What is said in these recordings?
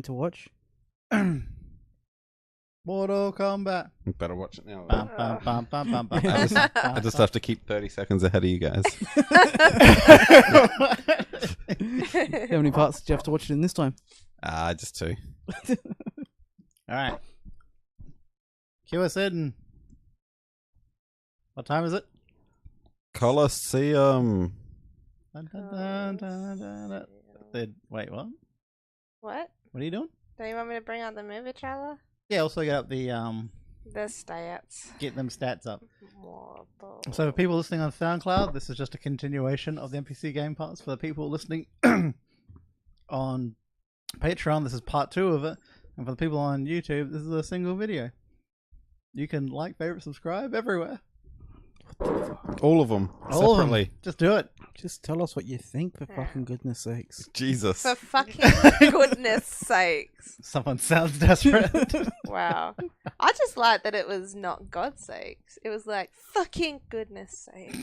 to watch? Mortal Kombat. You better watch it now. Bum, bum, bum, bum, bum, bum, I just have to keep 30 seconds ahead of you guys. How many parts did you have to watch it in this time? Just 2. All right. Cue us in. What time is it? Colistseum. Dun, dun, dun, dun, dun, dun. Wait, what? What? What are you doing? Do you want me to bring out the movie trailer? Yeah, also get up the The stats. get them stats up. So for people listening on SoundCloud, this is just a continuation of the NPC Game Pass. For the people listening on Patreon, this is part 2 of it. And for the people on YouTube, this is a single video. You can like, favorite, subscribe everywhere. All of them. All of separately. them. Just do it. Just tell us what you think, for fucking goodness sakes. Jesus. For fucking goodness sakes. Someone sounds desperate. Wow. I just like that it was not God's sakes. It was like, fucking goodness sakes.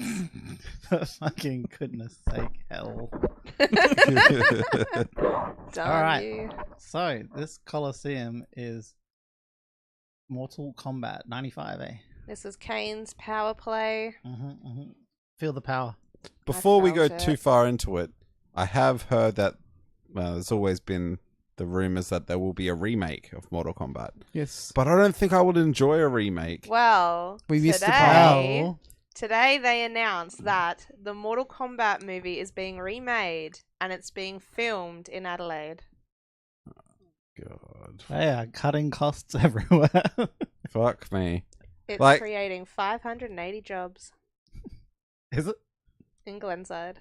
For fucking goodness sake, hell. Darn All right. you. So, this Colosseum is Mortal Kombat 95, eh? This is Kane's power play. Feel the power. Before we go felt too it. far into it, I have heard that there's always been the rumors that there will be a remake of Mortal Kombat. Yes. But I don't think I would enjoy a remake. Well, We missed the today, Wow. today they announced that the Mortal Kombat movie is being remade and it's being filmed in Adelaide. God. They are cutting costs everywhere. Fuck me. It's Like- creating 580 jobs Is it? in Glenside.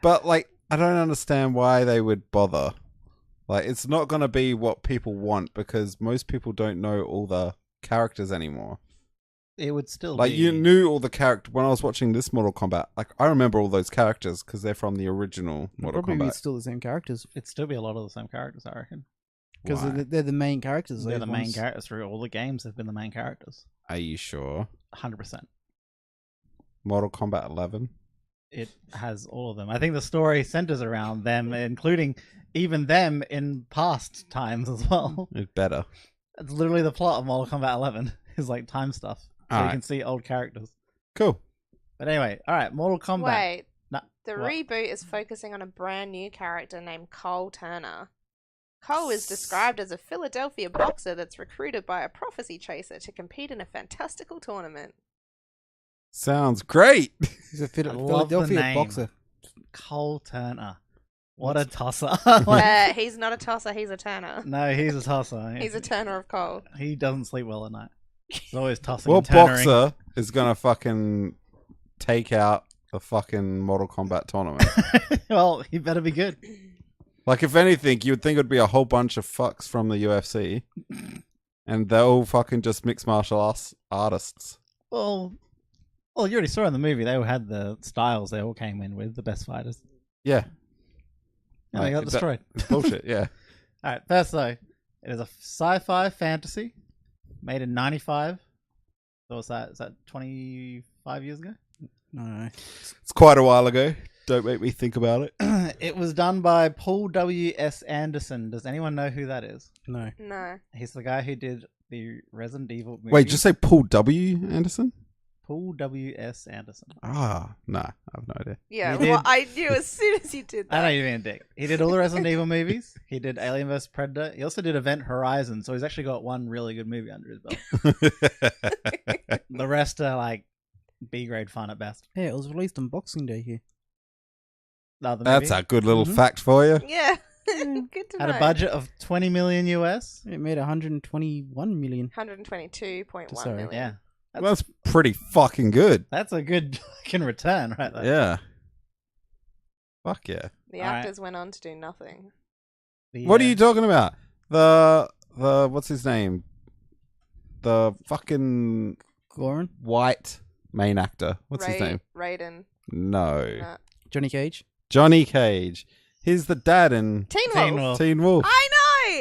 But, like, I don't understand why they would bother. Like, it's not going to be what people want because most people don't know all the characters anymore. It would still Like, be. you knew all the characters. When I was watching this Mortal Kombat, like, I remember all those characters because they're from the original Mortal Probably Kombat. still the same characters. It'd still be a lot of the same characters, I reckon. Because Why? they're the main characters. They're those the main ones. characters through all the games. Have been the main characters. Are you sure? 100%. Mortal Kombat 11? It has all of them. I think the story centers around them, including even them in past times as well. It better. It's literally the plot of Mortal Kombat 11 is like time stuff, so you Alright. can see old characters. Cool. But anyway, all right, Mortal Kombat. Wait, Nah, the what? reboot is focusing on a brand new character named Cole Turner. Cole is described as a Philadelphia boxer that's recruited by a prophecy chaser to compete in a fantastical tournament. Sounds great. He's a love the Philadelphia name. boxer. Cole Turner. What a tosser! He's not a tosser, he's a turner. No, he's a tosser. He's a turner of coal. He doesn't sleep well at night. He's always tossing. What and turnering. boxer is going to fucking take out the fucking Mortal Kombat tournament? Well, he better be good. Like, if anything, you would think it would be a whole bunch of fucks from the UFC. And they're all fucking just mixed martial artists. Well, you already saw in the movie. They all had the styles. They all came in with the best fighters. Yeah. And they got That- destroyed. Bullshit, yeah. All right, first though, it is a sci-fi fantasy made in '95. So what's that? Is that 25 years ago? No. It's quite a while ago. Don't make me think about it. It was done by Paul W.S. Anderson. Does anyone know who that is? No. No. He's the guy who did the Resident Evil movie. Wait, just say Paul W. Anderson? Paul W.S. Anderson. Ah, nah, I have no idea. Yeah, You did- well, I knew as soon as you did I know that. you're being a dick. He did all the Resident Evil movies. He did Alien vs Predator. He also did Event Horizon. So he's actually got one really good movie under his belt. The rest are like B-grade fun at best. Yeah, it was released on Boxing Day here. No, the That's movie a good little Mhm. fact for you. Yeah, good to had know. a budget of 20 million US. It made 121 million. 122.1 Sorry. million. Yeah, That's pretty fucking good. that's a good fucking return, right there. Yeah. Fuck yeah. The Alright. actors went on to do nothing. The, What are you talking about? The what's his name? The fucking Goran? white main actor. What's his name? Raiden. No. Johnny Cage? Johnny Cage. He's the dad in Teen Teen Wolf. Wolf. Teen Wolf. I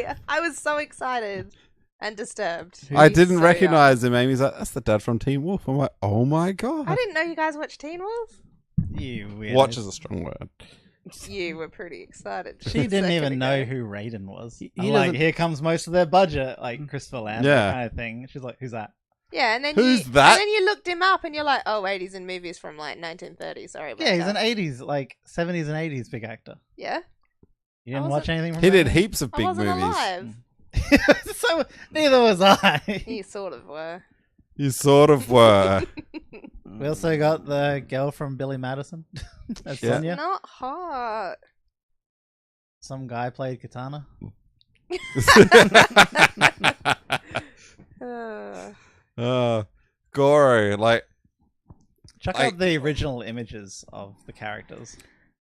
know! I was so excited and disturbed. I He's didn't so recognize him. Amy's like, that's the dad from Teen Wolf. I'm like, oh my young. I god. didn't know you guys watched Teen Wolf. You weirdos. Watch is a strong word. You were pretty excited. She didn't even know who Raiden was. I'm like, here comes most of their budget, like Christopher Lambert kind of thing. She's like, who's that? Yeah, and then Who's that? And then you looked him up, and you're like, oh wait, he's in movies from like 1930. Sorry about that. Yeah, he's an 80s, like 70s and 80s big actor. Yeah. You didn't watch anything from He that? did heaps of I big wasn't movies. alive. So neither was I. You sort of were. You sort of were. We also got the girl from Billy Madison as Yeah. Sonya. Not hot. Some guy played Katana. Goro, like, Check out the original images of the characters.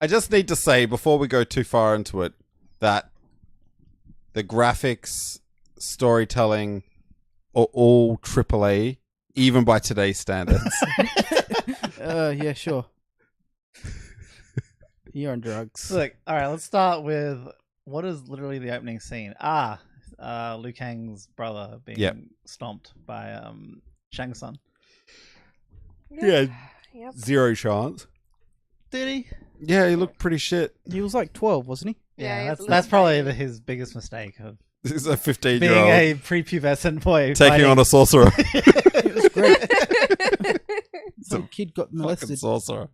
I just need to say before we go too far into it that the graphics, storytelling are all AAA, even by today's standards. Yeah, sure. You're on drugs. Look, all right, let's start with what is literally the opening scene. Liu Kang's brother being stomped by Shang Tsung. Yeah. Yep. Zero chance. Did he? Yeah, he looked pretty shit. He was like 12, wasn't he? Yeah, he was a that's little probably baby. his biggest mistake of This is a 15-year-old being a prepubescent boy taking on a sorcerer. It was great. Some kid got Fucking molested. sorcerer.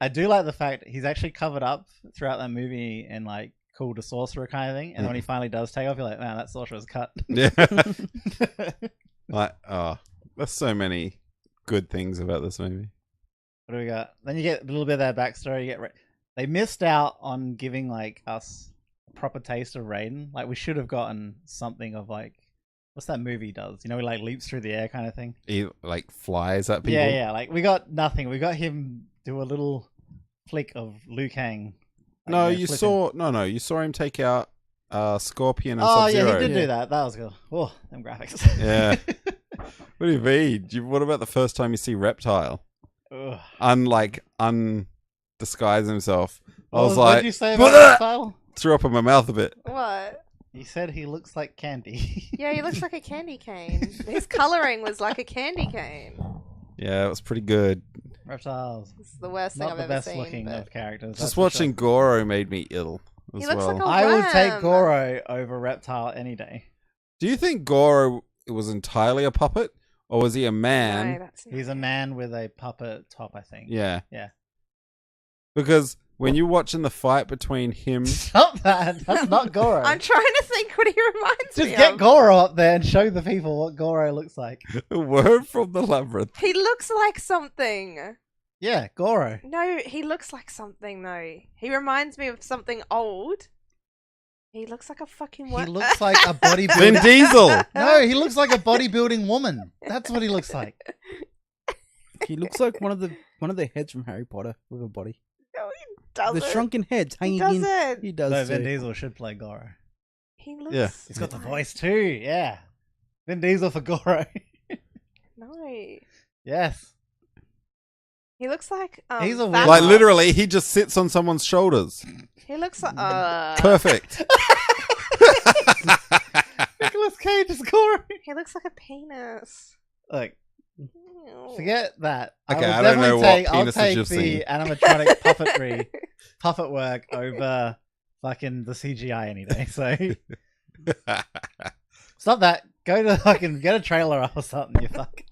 I do like the fact he's actually covered up throughout that movie in like cool to sorcerer kind of thing, and when he finally does take off, you're like, man, that sorcerer's cut. Yeah. Like, there's so many good things about this movie. What do we got? Then you get a little bit of their backstory. They missed out on giving like us a proper taste of Raiden. Like we should have gotten something of like, what's that movie does? You know, he like leaps through the air kind of thing. He like flies at people. Yeah. Like we got nothing. We got him do a little flick of Liu Kang. No, Like, you flipping. you saw him take out Scorpion and Oh Sub-Zero. yeah, he did do that. That was good. Oh, them graphics. Yeah. What do you mean? What about the first time you see Reptile? Ugh. Undisguise himself. I What was like, did you say about Reptile? threw up in my mouth a bit. What? You said he looks like candy. Yeah, he looks like a candy cane. His coloring was like a candy cane. Yeah, it was pretty good. Reptiles. It's the worst thing Not I've the ever best seen. looking but- of characters. that's Just for watching sure. Goro made me ill as He looks well. like a- I would take worm. Goro over Reptile any day. Do you think Goro was entirely a puppet? Or was he a man? No, that's He's a man with a puppet top, I think. Yeah. Yeah. Because when you're watching the fight between him... Stop that. That's not Goro. I'm trying to think what he reminds Just me get of. Goro up there and show the people what Goro looks like. A worm from the labyrinth. He looks like something. Yeah, Goro. No, he looks like something though. He reminds me of something old. He looks like a fucking He what? looks like a Vin bodybuilding... Diesel! No, he looks like a bodybuilding woman. That's what he looks like. He looks like one of the heads from Harry Potter with a body. No, he doesn't. The shrunken heads He hanging in. doesn't. He does. No, Vin too. Diesel should play Goro. He looks. Yeah. He's got the voice too, yeah. Vin Diesel for Goro. No. Yes. He looks like. He's a weird- Thanos. Like, literally, he just sits on someone's shoulders. He looks like. Perfect. Nicolas Cage is Goro. He looks like a penis. Look, Ew. forget that. Okay, will I don't know definitely what I'll penises take you've the seen. animatronic puppet work over fucking the CGI any day. So stop that. Go to fucking get a trailer up or something. You fuck.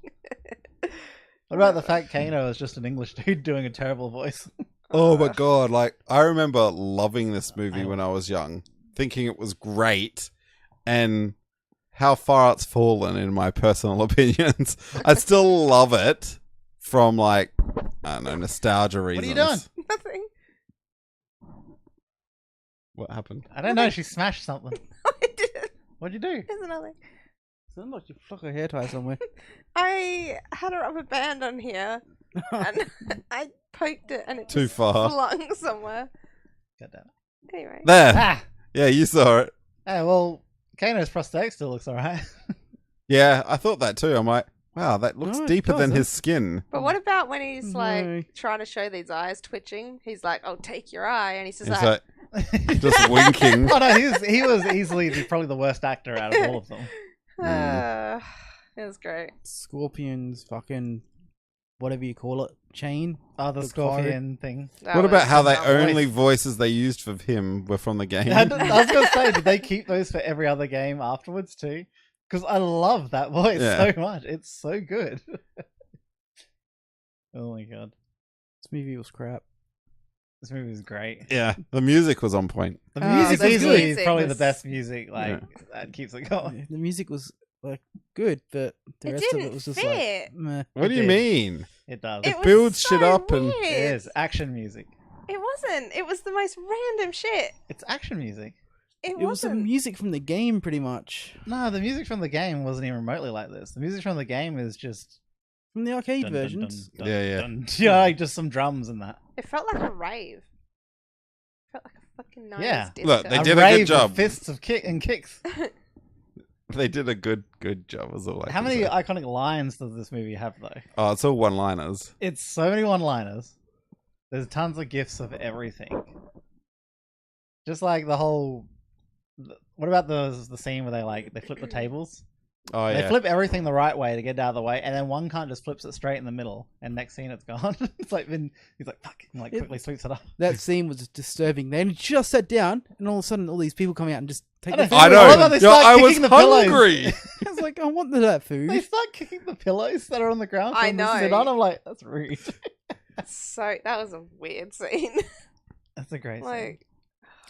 What about the fact Kano is just an English dude doing a terrible voice? Oh my god, like, I remember loving this movie when I was young, thinking it was great, and how far it's fallen in my personal opinions. I still love it from, like, I don't know, nostalgia reasons. What are you doing? Nothing. What happened? I don't know. She smashed something. I didn't. What'd you do? There's nothing. Sounds like you fuck a hair tie somewhere. I had a rubber band on here and I poked it and it Too just far. flung somewhere. God damn it. Anyway. There! Ah. Yeah, you saw it. Hey, well, Kano's prosthetic still looks alright. Yeah, I thought that too. I'm like, wow, that looks No, it deeper than doesn't. his skin. But what about when he's No. like trying to show these eyes twitching? He's like, "Oh, take your eye," and he's just He's like, like, just winking. Oh no, he was easily probably the worst actor out of all of them. It was great. Scorpions fucking whatever you call it, chain. Oh, the The scorpion thing. That What was about how the lovely. only voices they used for him were from the game? I was going to say, did they keep those for every other game afterwards too? Because I love that voice Yeah. so much. It's so good. Oh my god. This movie was crap. This movie is great. Yeah, the music was on point. The Ah, music the easily is music probably was- the best music. Like, Yeah. that keeps it going. The music was like good, but the It rest of didn't it was just fit. like meh. What do It you did. mean? It does. It was builds so shit up and- weird. It is action music. It wasn't. It was the most random shit. It's action music. It It was the wasn't. music from the game, pretty much, No, the music from the game wasn't even remotely like this. The music from the game is just from the arcade dun, dun, versions. dun, Yeah, yeah. dun. Yeah, like just some drums and that. It felt like a rave. It felt like a fucking 90s Yeah. disco. Look, they a did a good rave with job. fists of kicks. They did a good job as all. How many iconic lines does this movie have though? Oh, it's all one-liners. It's so many one-liners. There's tons of gifs of everything. Just like the whole. What about the scene where they flip the tables? Oh They yeah. flip everything the right way to get it out of the way, and then one cunt just flips it straight in the middle, and next scene it's gone. It's like he's like fuck, and like It- quickly sweeps it up. That scene was disturbing. They just sat down, and all of a sudden, all these people come out and just take I the know. food. I I know. love how they Yo, start I was kicking the pillows. hungry. I was like, I want that food. They start kicking the pillows that are on the ground. for I them to sit know. on. I'm like, that's rude. So that was a weird scene. That's a great scene. Like,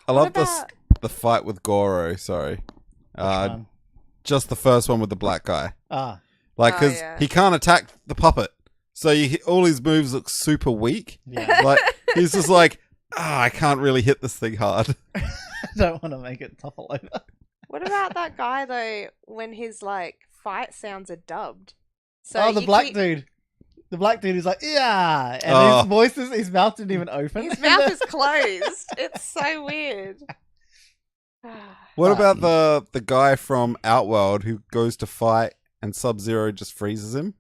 I what love about- the fight with Goro. Sorry, Which one? just the first one with the black guy. Ah, Like, Oh, because yeah. he can't attack the puppet, so all his moves look super weak. yeah. Like he's just like, I can't really hit this thing hard. I don't want to make it topple over. What about that guy though? When his like fight sounds are dubbed. So Oh, the you black keep- dude. The black dude is like, yeah, and Oh. his voice his mouth didn't even open. His mouth is closed. It's so weird. What Ah. about the guy from Outworld who goes to fight and Sub-Zero just freezes him?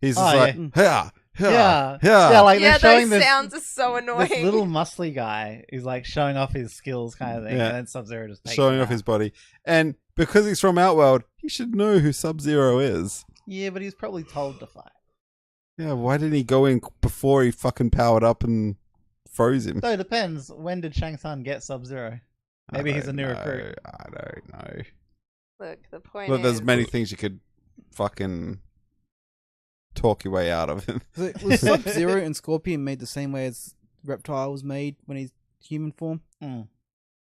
He's just Oh, like, yeah. yeah, yeah, like yeah, they're showing those this, sounds are so annoying. this little muscly guy who's like showing off his skills kind of thing, Yeah. and then Sub-Zero just takes showing him off out. his body. And because he's from Outworld, he should know who Sub-Zero is. Yeah, but he's probably told to fight. Yeah, why didn't he go in before he fucking powered up and froze him? So it depends. When did Shang Tsung get Sub-Zero? Maybe I he's a don't new know. recruit. I don't know. Look, the point Look, is, there's many things you could fucking talk your way out of him. Was Sub-Zero and Scorpion made the same way as Reptile was made when he's human form? Mm.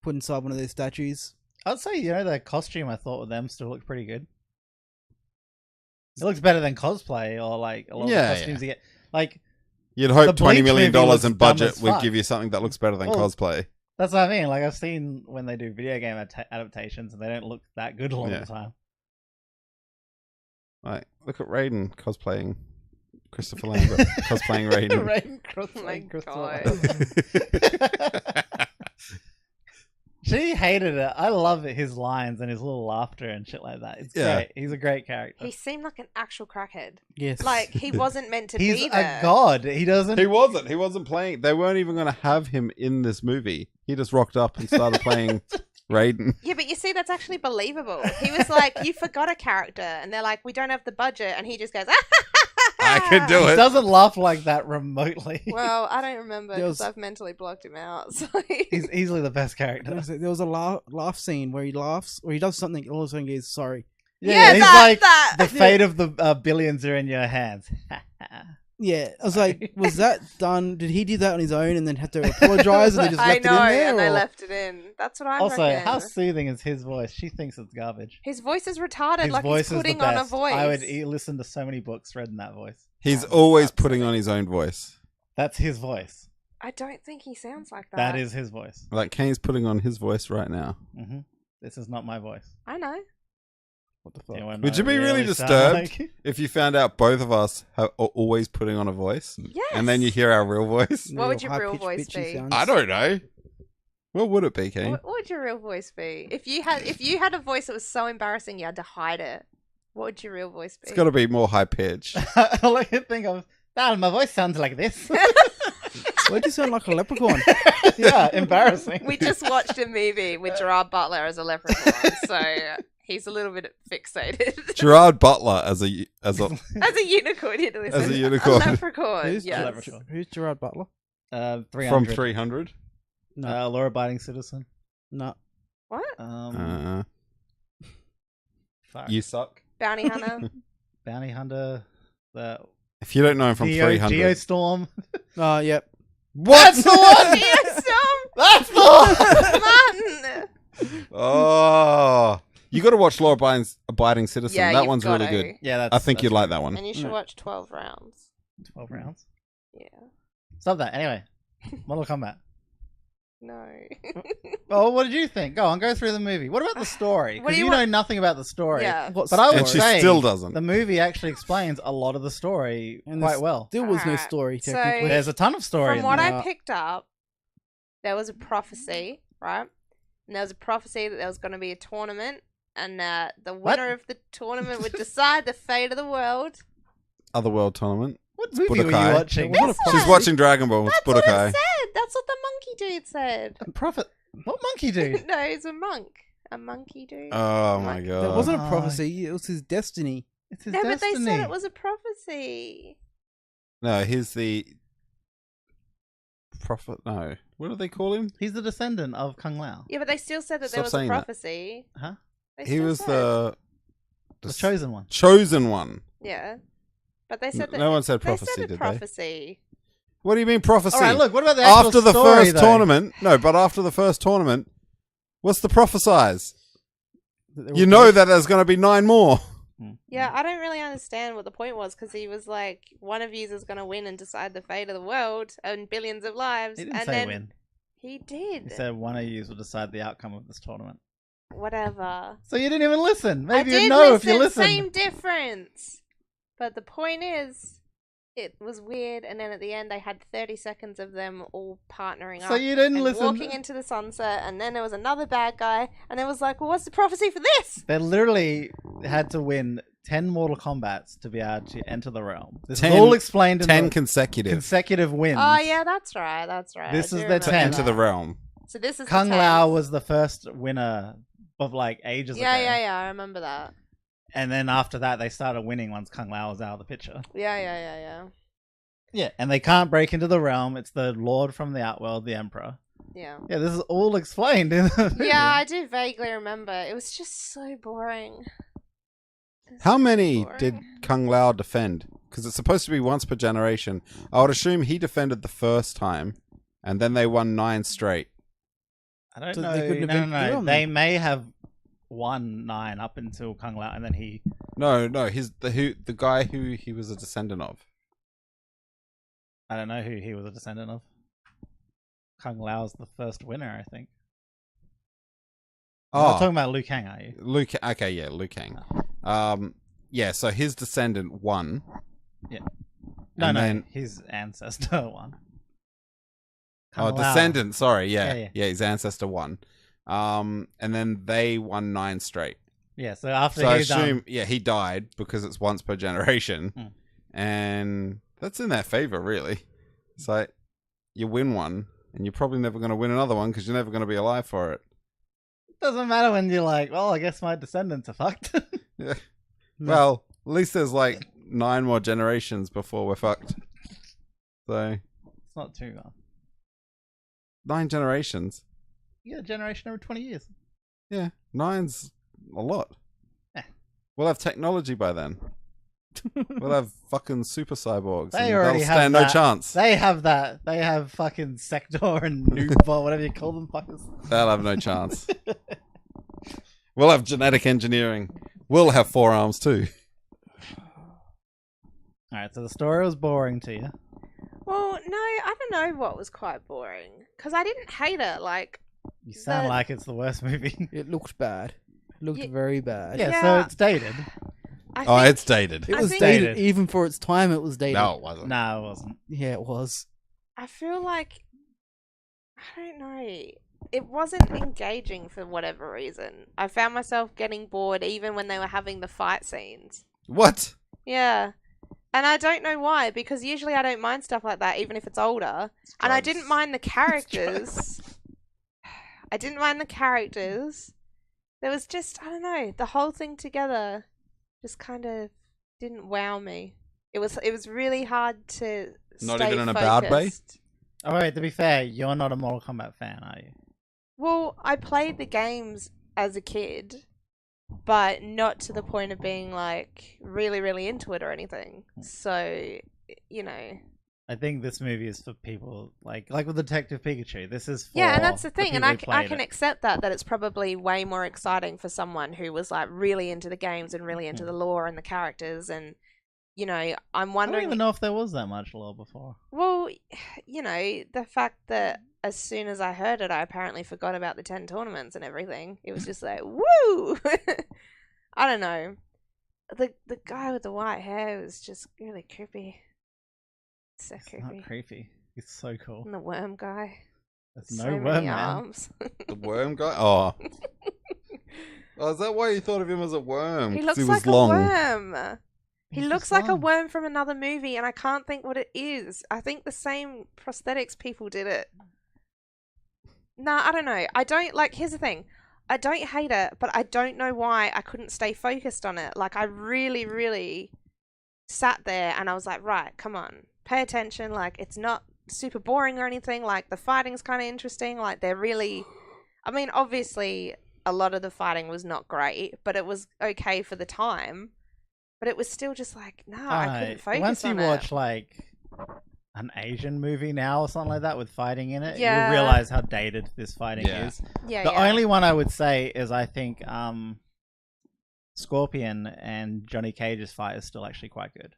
Put inside one of those statues. I'd say, the costume I thought with them still looked pretty good. It looks better than cosplay or like a lot Yeah, of the costumes you get. Like, You'd hope The $20 Bleach million movie looks in dumb budget as would fuck. give you something that looks better than Well, cosplay. that's what I mean. Like, I've seen when they do video game adaptations and they don't look that good a lot Yeah. of the time. Like, look at Raiden cosplaying Christopher Lambert cosplaying Raiden. Raiden Oh my Christopher. She hated it. I love it, his lines and his little laughter and shit like that. It's Yeah. great. He's a great character. he seemed like an actual crackhead. Yes. Like he wasn't meant to He's be a there. god. He doesn't. He wasn't playing. They weren't even going to have him in this movie. He just rocked up and started playing Raiden. Yeah, but you see, that's actually believable. He was like, "You forgot a character," and they're like, "We don't have the budget," and he just goes, I could do He it. doesn't laugh like that remotely. Well, I don't remember There because was- I've mentally blocked him out. So He's easily the best character. There was a laugh scene where he laughs, or he does something, all of a sudden he goes, sorry. yeah, he's that, like, that. the fate of the billions are in your hands. Yeah, I was like, was that done? Did he do that on his own and then had to apologize and they just I left know, it in there? and they or- left it in. That's what I Also, reckon. how soothing is his voice? She thinks it's garbage. His voice is retarded, His like voice he's is the putting on a best. voice. I would listen to so many books read in that voice. He's That's always absolutely- putting on his own voice. That's his voice. I don't think he sounds like that. That is his voice. Like Kane's putting on his voice right now. hmm This is not my voice. I know. What the fuck? Anyone Would know you be really sound disturbed like- if you found out both of us are always putting on a voice, Yes. and then you hear our real voice? What would your real high-pitched, voice bitchy be? sounds. I don't know. What would it be, Kane? What would your real voice be? If you had a voice that was so embarrassing you had to hide it, what would your real voice be? It's got to be more high pitched. All I can think of, my voice sounds like this. Why'd you sound like a leprechaun? Yeah, embarrassing. We just watched a movie with Gerard Butler as a leprechaun, so He's a little bit fixated. Gerard Butler as a As a unicorn, you listen. As a unicorn. A leprechaun. Who's, Yes. who's Gerard Butler? 300. from 300. No, law-abiding citizen. no. What? Fuck. You suck. Bounty hunter. Bounty hunter. The If you don't know him from 300. Geostorm. Oh, yep. What's the one? That's Martin. Oh, you got to watch Law Abiding Citizen. Yeah, that you've one's really gotta. good. Yeah, I think you'd like that one. And you should watch 12 rounds. 12 rounds. Yeah. Stop that. Anyway, Mortal Kombat. No. Oh, what did you think? Go on, go through the movie. What about the story? What do Because you you want- know nothing about the story. Yeah. What But I would And she say still doesn't. the movie actually explains a lot of the story And quite there's well. Still was no Alright, story, so- technically. There's a ton of story From in what there. I picked up, there was a prophecy, right? And there was a prophecy that there was going to be a tournament, and the winner of the tournament would decide the fate of the world. Otherworld tournament. What movie were you Budokai. watching? What a That's She's what- watching Dragon Ball. It's That's what it Budokai. said. That's what the monkey dude said. Prophet. What monkey dude? No, he's a monk. A monkey dude. Oh my Like- god. That wasn't a Oh. prophecy. It was his destiny. It's his No, destiny. but they said it was a prophecy. No, he's the prophet. No, what do they call him? He's the descendant of Kung Lao. Yeah, but they still said that Stop there was a saying that. prophecy. Huh? They He still was said. The chosen one. chosen one. Yeah. But they said that. No one said they prophecy, said the did they? prophecy. What do you mean prophecy? All right, look. What about the actual After the story, first though? tournament, no, but after the first tournament, what's the prophesize? That they were You know that there's going to be 9 more. Yeah, I don't really understand what the point was because he was like, one of you is going to win and decide the fate of the world and billions of lives. He didn't and say then win. He did. He said one of you will decide the outcome of this tournament. Whatever. So you didn't even listen. I Maybe did you'd know if you listen, listened. Same difference. But the point is, it was weird, and then at the end, they had 30 seconds of them all partnering up. So you didn't and listen. walking into the sunset, and then there was another bad guy, and it was like, well, what's the prophecy for this? They literally had to win 10 Mortal Kombats to be able to enter the realm. This 10 is all explained in 10 the consecutive wins. Oh, yeah, that's right, that's right. This I is do the remember 10. into the that. realm. So this is Kung the 10. Lao was the first winner of like ages Yeah, ago. yeah, I remember that. And then after that, they started winning once Kung Lao was out of the picture. Yeah. Yeah, and they can't break into the realm. It's the Lord from the Outworld, the Emperor. Yeah. Yeah, this is all explained in the movie. Yeah, I do vaguely remember. It was just so boring. It was How so many boring. did Kung Lao defend? Because it's supposed to be once per generation. I would assume he defended the first time, and then they won 9 straight. I don't So know. they couldn't No, have no, been no. doing They them. may have won 9 up until Kung Lao, and then he. No, he's the guy who he was a descendant of. I don't know who he was a descendant of. Kung Lao's the first winner, I think. You're not talking about Liu Kang, are you? Liu Kang. Okay, yeah, Liu Kang. Yeah, so his descendant won. No, And no, then- his ancestor won. Oh, Kung Lao. descendant. Sorry, Yeah. yeah, his ancestor won. And then they won 9 straight. Yeah, so after So I he's done, assume, he died because it's once per generation, Mm. and that's in their favor, really. It's like you win one, and you're probably never going to win another one because you're never going to be alive for it. doesn't matter when you're like, well, I guess my descendants are fucked. Yeah. Well, at least there's like 9 more generations before we're fucked. So It's not too long. 9 generations. You get a generation every 20 years. Yeah, 9's a lot. Eh. We'll have technology by then. We'll have fucking super cyborgs. They and already they'll have stand no that. chance. They have that. They have fucking Sector and Noob, whatever you call them fuckers. They'll have no chance. We'll have genetic engineering. We'll have forearms too. Alright, so the story was boring to you. Well, no, I don't know what was quite boring because I didn't hate it. Like, You sound The- like it's the worst movie. It looked bad. It looked Ye- very bad. Yeah, so Yeah. it's dated. I Oh, think, it's dated. It I was think- dated. Dated. Even for its time, it was dated. No, it wasn't. No, it wasn't. Yeah, it was. I feel like I don't know. It wasn't engaging for whatever reason. I found myself getting bored even when they were having the fight scenes. What? Yeah. And I don't know why, because usually I don't mind stuff like that, even if it's older. And I didn't mind the characters. I didn't mind the characters. there was just, I don't know, the whole thing together just kind of didn't wow me. It was really hard to Not stay even in a bad way? focused. Oh wait, to be fair, you're not a Mortal Kombat fan, are you? Well, I played the games as a kid, but not to the point of being like really, really into it or anything. So, you know. I think this movie is for people like with Detective Pikachu. This is for Yeah, and that's the thing, and I I can accept that it's probably way more exciting for someone who was like really into the games and really into the lore and the characters, and you know, I'm I wondering. don't even know if there was that much lore before. Well, you know, the fact that as soon as I heard it, I apparently forgot about the 10 tournaments and everything. It was just like, woo! I don't know. The guy with the white hair was just really creepy. So It's creepy. not creepy. He's so cool. And the worm guy. There's So no many worm, man. arms. The worm guy? Oh. Oh, is that why you thought of him as a worm? He 'Cause looks was like long. a worm. He He's looks just like a long. worm from another movie, and I can't think what it is. I think the same prosthetics people did it. Nah, I don't know. I don't like. Here's the thing. I don't hate it, but I don't know why I couldn't stay focused on it. Like I really, really sat there, and I was like, right, come on, pay attention. Like it's not super boring or anything. Like the fighting's kind of interesting. Like they're really. I mean, obviously, a lot of the fighting was not great, but it was okay for the time. But it was still just like, nah, I couldn't focus Once you on watch it. like an Asian movie now or something like that with fighting in it, Yeah. you'll realize how dated this fighting Yeah. is. Yeah, The yeah. only one I would say is I think Scorpion and Johnny Cage's fight is still actually quite good.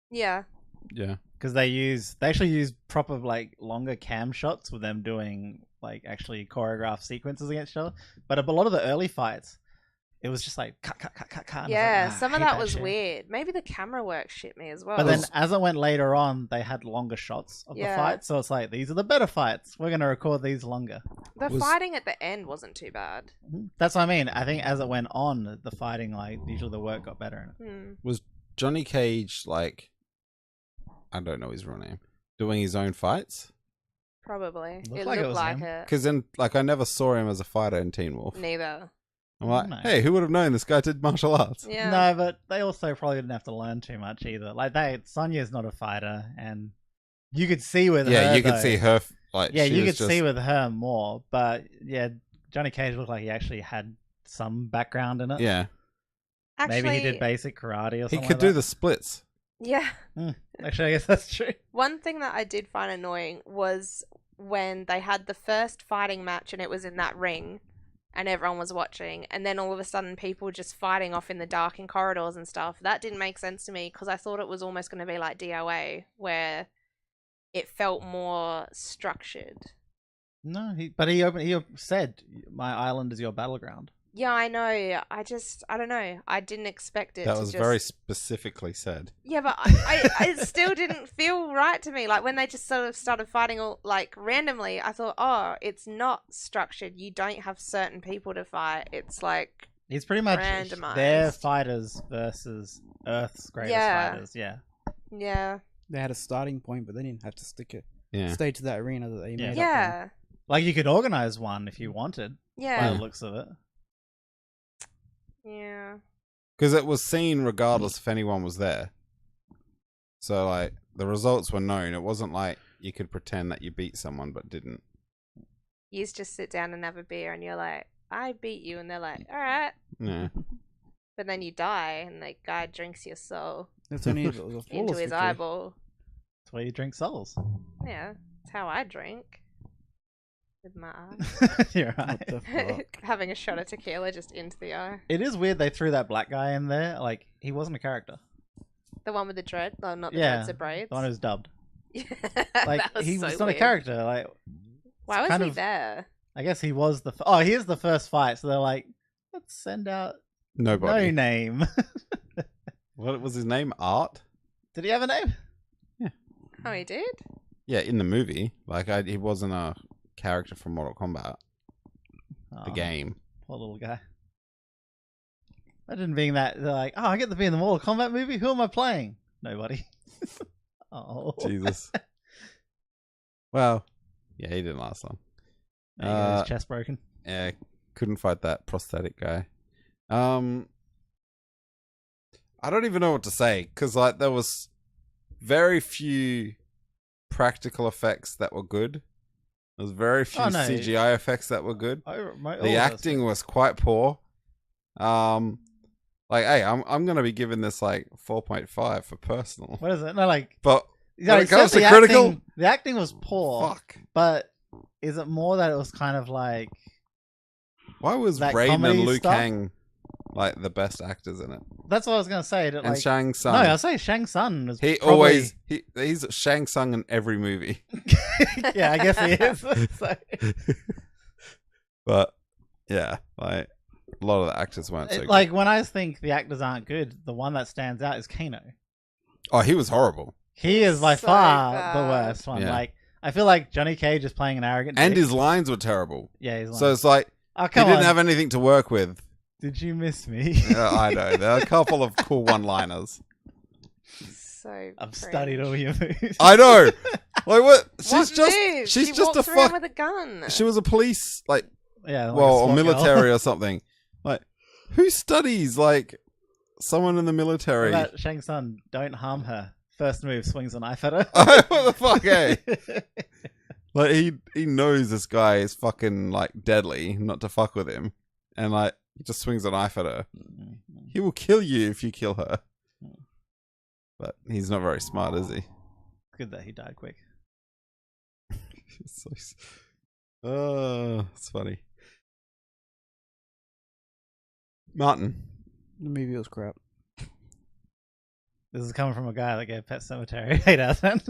Yeah. Yeah. Because they actually use proper like longer cam shots with them doing like actually choreographed sequences against each other. But a lot of the early fights, it was just like cut. and I was Yeah, like, some I of hate that was shit. weird. Maybe the camera work shit me as well. But then as it went later on, they had longer shots of the Yeah. fight. So it's like, these are the better fights. We're going to record these longer. the was- fighting at the end wasn't too bad. That's what I mean. I think as it went on, the fighting, like, usually the work got better in it. Hmm. Johnny Cage, like, I don't know his real name, doing his own fights? Probably. Looked It like it looked was like him. it. Because then, like, I never saw him as a fighter in Teen Wolf. Neither. I'm like, No. hey, who would have known this guy did martial arts? Yeah. No, but they also probably didn't have to learn too much either. Like, Sonya's not a fighter, and you could see with her. Yeah, you could though- see her, like, Yeah, she you was could see with her more. But yeah, Johnny Cage looked like he actually had some background in it. Yeah. Actually, Maybe he did basic karate or He something. could like do that. the splits. Yeah. Actually, I guess that's true. One thing that I did find annoying was when they had the first fighting match and it was in that ring and everyone was watching, and then all of a sudden people just fighting off in the dark in corridors and stuff. That didn't make sense to me because I thought it was almost going to be like DOA where it felt more structured. No, he said, "My island is your battleground." Yeah, I know. I don't know. I didn't expect it That to was just... very specifically said. Yeah, but I it still didn't feel right to me. Like when they just sort of started fighting all like randomly, I thought, oh, it's not structured. You don't have certain people to fight. It's like He's pretty much randomized. their fighters versus Earth's greatest fighters. Yeah. yeah, They had a starting point, but they didn't have to Yeah. stay to that arena that they made up. yeah, Like you could organize one if you wanted, by yeah, the looks of it. yeah. Because it was seen regardless if anyone was there. So, like, the results were known. It wasn't like you could pretend that you beat someone but didn't. You just sit down and have a beer, and you're like, I beat you, and they're like, all right. Yeah. But then you die, and the guy drinks your soul That's only if it was a into flawless his victory. eyeball. That's why you drink souls. Yeah, that's how I drink. With my eye. You're What right. the fuck? Having a shot of tequila just into the eye. It is weird they threw that black guy in there. Like he wasn't a character. The one with the dread? No, not the Yeah, dreads, the braids. The one who's dubbed. Yeah, Like that was he so was not weird. a character. Like Why was kind he of- there? I guess he was the. Oh, he is the first fight. So they're like, let's send out Nobody. no name. What was his name? Art? Did he have a name? Oh, he did? Yeah, in the movie. Like, he wasn't a character from Mortal Kombat, the Oh, game. Poor little guy. Imagine being that. They're like, oh, I get to be in the Mortal Kombat movie. Who am I playing? Nobody. Oh, Jesus. Well, yeah, he didn't last long. There you go, his chest broken. Yeah, couldn't fight that prosthetic guy. I don't even know what to say because like there was very few practical effects that were good. There was very few CGI effects that were good. The acting was quite poor. Like, hey, I'm gonna be giving this like 4.5 for personal. What is it? No, like, but yeah, when it comes to critical, the acting was poor. Fuck. But is it more that it was kind of like? Why was Raiden and Liu Kang like the best actors in it? That's what I was gonna say. And like, Shang Tsung. No, I'll say Shang Tsung. He's Shang Tsung in every movie. Yeah, I guess he is. So. But yeah, like a lot of the actors weren't so good. Like when I think the actors aren't good, the one that stands out is Kano. Oh, he was horrible. He is by so far bad. the worst one. Yeah. Like I feel like Johnny Cage is playing an arrogant And dick. his lines were terrible. Yeah, his lines. So it's like oh, he come didn't on. have anything to work with. Did you miss me? Yeah, I know. There are a couple of cool one-liners. So I've studied all your moves. I know. Like what? What move? She's She just a walks around fuck. with a gun. She was a police, like, Yeah, like well, a or SWAT military girl. or something. Like, who studies like someone in the military? What about Shang Tsung? Don't harm her. First move, swings a knife at her. What the fuck, eh? Like he knows this guy is fucking like deadly, not to fuck with him, and like he just swings a knife at her. He will kill you if you kill her. But he's not very smart, is he? Good that he died quick. It's funny. Martin. The movie was crap. This is coming from a guy that gave Pet Sematary 8 out of